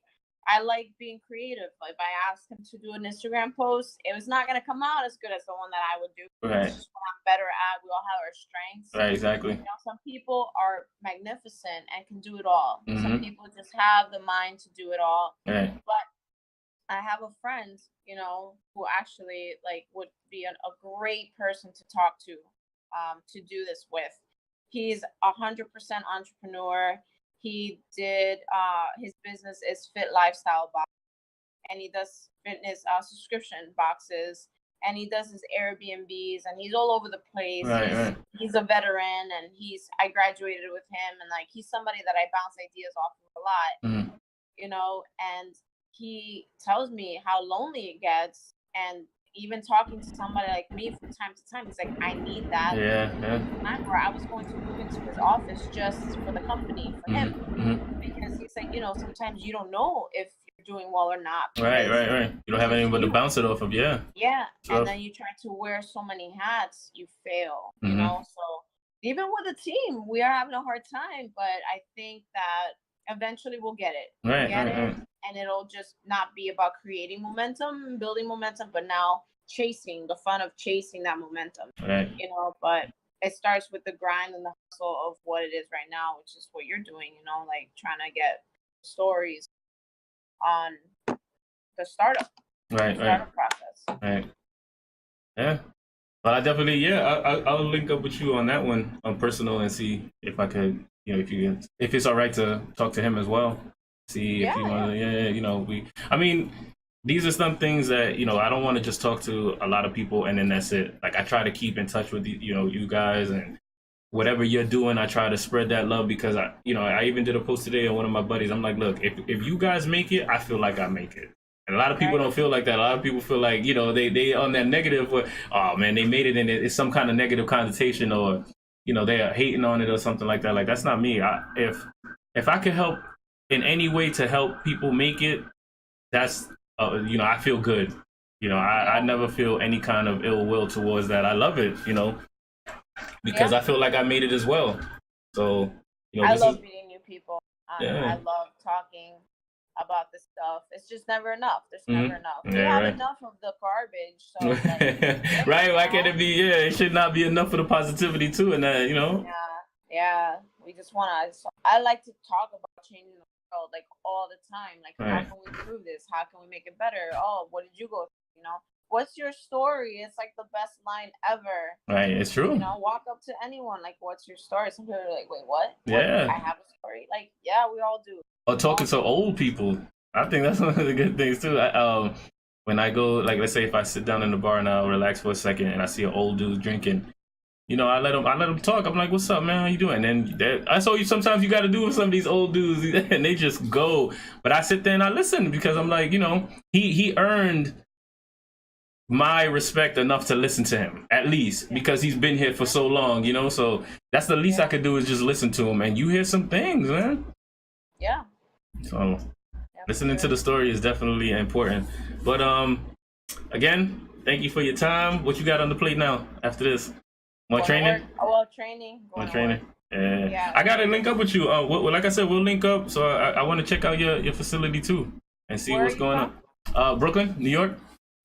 I like being creative. If I asked him to do an Instagram post, it was not going to come out as good as the one that I would do. It's just what I'm better at. We all have our strengths. Right, exactly. Some people are magnificent and can do it all. Some people just have the mind to do it all. Right. But I have a friend, who actually like would be a great person to talk to do this with. He's 100% entrepreneur. He did his business is Fit Lifestyle Box, and he does fitness subscription boxes, and he does his Airbnbs, and he's all over the place. He's a veteran, and I graduated with him, and like, he's somebody that I bounce ideas off of a lot, and he tells me how lonely it gets, and even talking to somebody like me from time to time, he's like, I need that. Time where I was going to move into his office just for the company, for him, because he's like, sometimes you don't know if you're doing well or not. Right. You don't have anybody to bounce it off of. Yeah. And then you try to wear so many hats, you fail. So even with a team, we are having a hard time, but I think that eventually we'll get it. And it'll just not be about creating momentum, building momentum, but now the fun of chasing that momentum. But it starts with the grind and the hustle of what it is right now, which is what you're doing, like trying to get stories on the startup process. Yeah. But I definitely, I'll link up with you on that one on personal and see if I could, if it's all right to talk to him as well. See if you want to, these are some things that, I don't want to just talk to a lot of people and then that's it. Like, I try to keep in touch with, you guys, and whatever you're doing, I try to spread that love, because I even did a post today on one of my buddies. I'm like, look, if you guys make it, I feel like I make it. And a lot of people don't feel like that. A lot of people feel like, they on that negative, where, oh man, they made it, and it's some kind of negative connotation, or, they are hating on it or something like that. Like, that's not me. If I could help in any way to help people make it, that's, I feel good. I never feel any kind of ill will towards that. I love it, because I feel like I made it as well. So, I love meeting new people. I love talking. about this stuff. It's just never enough. There's never enough. We Yeah, have right. enough of the garbage. So like, Right? Why can't it be? Yeah, it should not be enough of the positivity too, and that, you know. Yeah. We just wanna. I like to talk about changing the world like all the time. Like, how can we improve this? How can we make it better? Oh, what did you go through? You know, what's your story? It's like the best line ever. Right, it's true. You know, walk up to anyone like, "What's your story?" Some people are like, "Wait, what? Yeah. I have a story." Like, yeah, we all do. Or talking to old people. I think that's one of the good things too. When I go, like, let's say if I sit down in the bar and I'll relax for a second and I see an old dude drinking, you know, I let him talk. I'm like, "What's up, man? How you doing?" And then I saw you. Sometimes you got to do with some of these old dudes, and they just go. But I sit there and I listen because I'm like, you know, he earned my respect enough to listen to him, at least, because he's been here for so long, you know. So that's the least I could do is just listen to him, and you hear some things, man. Yeah. So listening to the story is definitely important. But again, thank you for your time. What you got on the plate now after this? More training? Well, training. More training. Yeah. I gotta link up with you. Like I said, we'll link up. So I want to check out your facility too and see what's going on. Brooklyn, New York.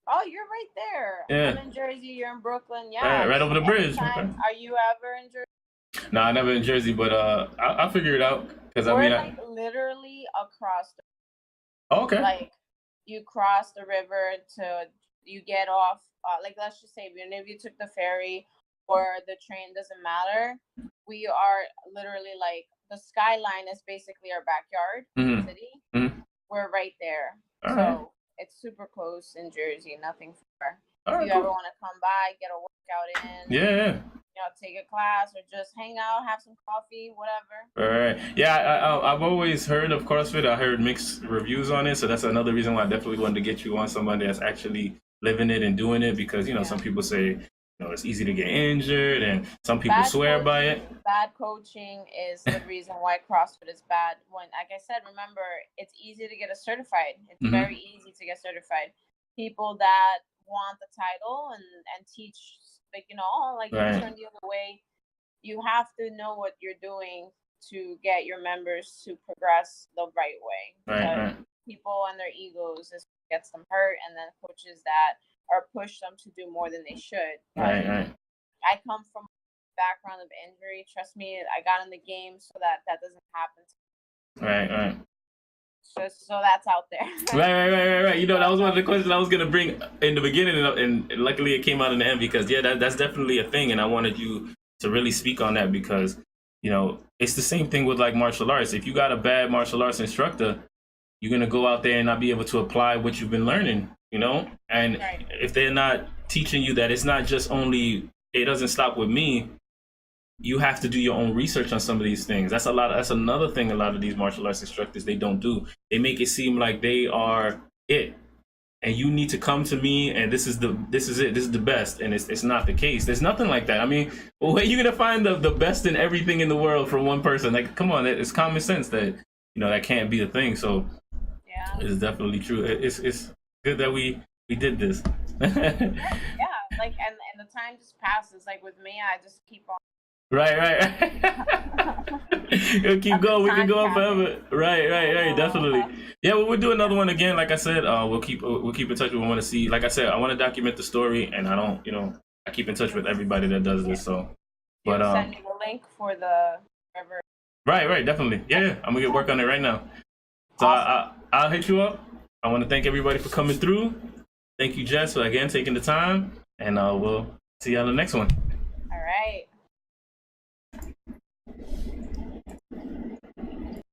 Oh, you're right there. Yeah. I'm in Jersey. You're in Brooklyn. Yeah. Right over the bridge. Okay. Are you ever in Jersey? No, I never in Jersey, but I'll figure it out because we're like literally across the. Oh, okay. Like, you cross the river you get off. Like, let's just say, even if you took the ferry or the train, doesn't matter. We are literally like, the skyline is basically our backyard in the city. Mm-hmm. We're right there. All right. It's super close in Jersey, nothing far. If you ever want to come by, get a workout in. Yeah. You know, take a class or just hang out, have some coffee, whatever. All right. Yeah, I've always heard of CrossFit. I heard mixed reviews on it, so that's another reason why I definitely wanted to get you on, somebody that's actually living it and doing it, because, you know, some people say, you know, it's easy to get injured, and some people swear by it. Bad coaching is the reason why CrossFit is bad. When, like I said, remember, it's easy to get certified. It's very easy to get certified. People that want the title and teach, like, you know, like, you turn the other way. You have to know what you're doing to get your members to progress the right way. Right. People and their egos is gets them hurt, and then coaches that or push them to do more than they should. Right. I come from a background of injury. Trust me, I got in the game so that doesn't happen to me. Right. So that's out there. Right. You know, that was one of the questions I was gonna bring in the beginning, and luckily it came out in the end, because that's definitely a thing, and I wanted you to really speak on that, because, you know, it's the same thing with like martial arts. If you got a bad martial arts instructor, you're gonna go out there and not be able to apply what you've been learning, you know. And if they're not teaching you that it's not just only, it doesn't stop with me, you have to do your own research on some of these things. That's another thing a lot of these martial arts instructors, they don't do. They make it seem like they are it, and you need to come to me, and this is it, this is the best, and it's not the case. There's nothing like that. I mean, where are you gonna find the best in everything in the world from one person? Like, come on, it's common sense that, you know, that can't be a thing. So it's definitely true. It's good that we did this. Like, and the time just passes. Like, with me, I just keep on. Right. We'll keep going. We can go on forever. Right. Definitely. Yeah, well, we'll do another one again. Like I said, we'll keep in touch. We want to see. Like I said, I want to document the story, and I keep in touch with everybody that does this. So, but send me the link for the river. Right. Definitely. Yeah. I'm gonna get work on it right now. So awesome. I'll hit you up. I want to thank everybody for coming through. Thank you, Jess, for again taking the time, and we'll see you on the next one.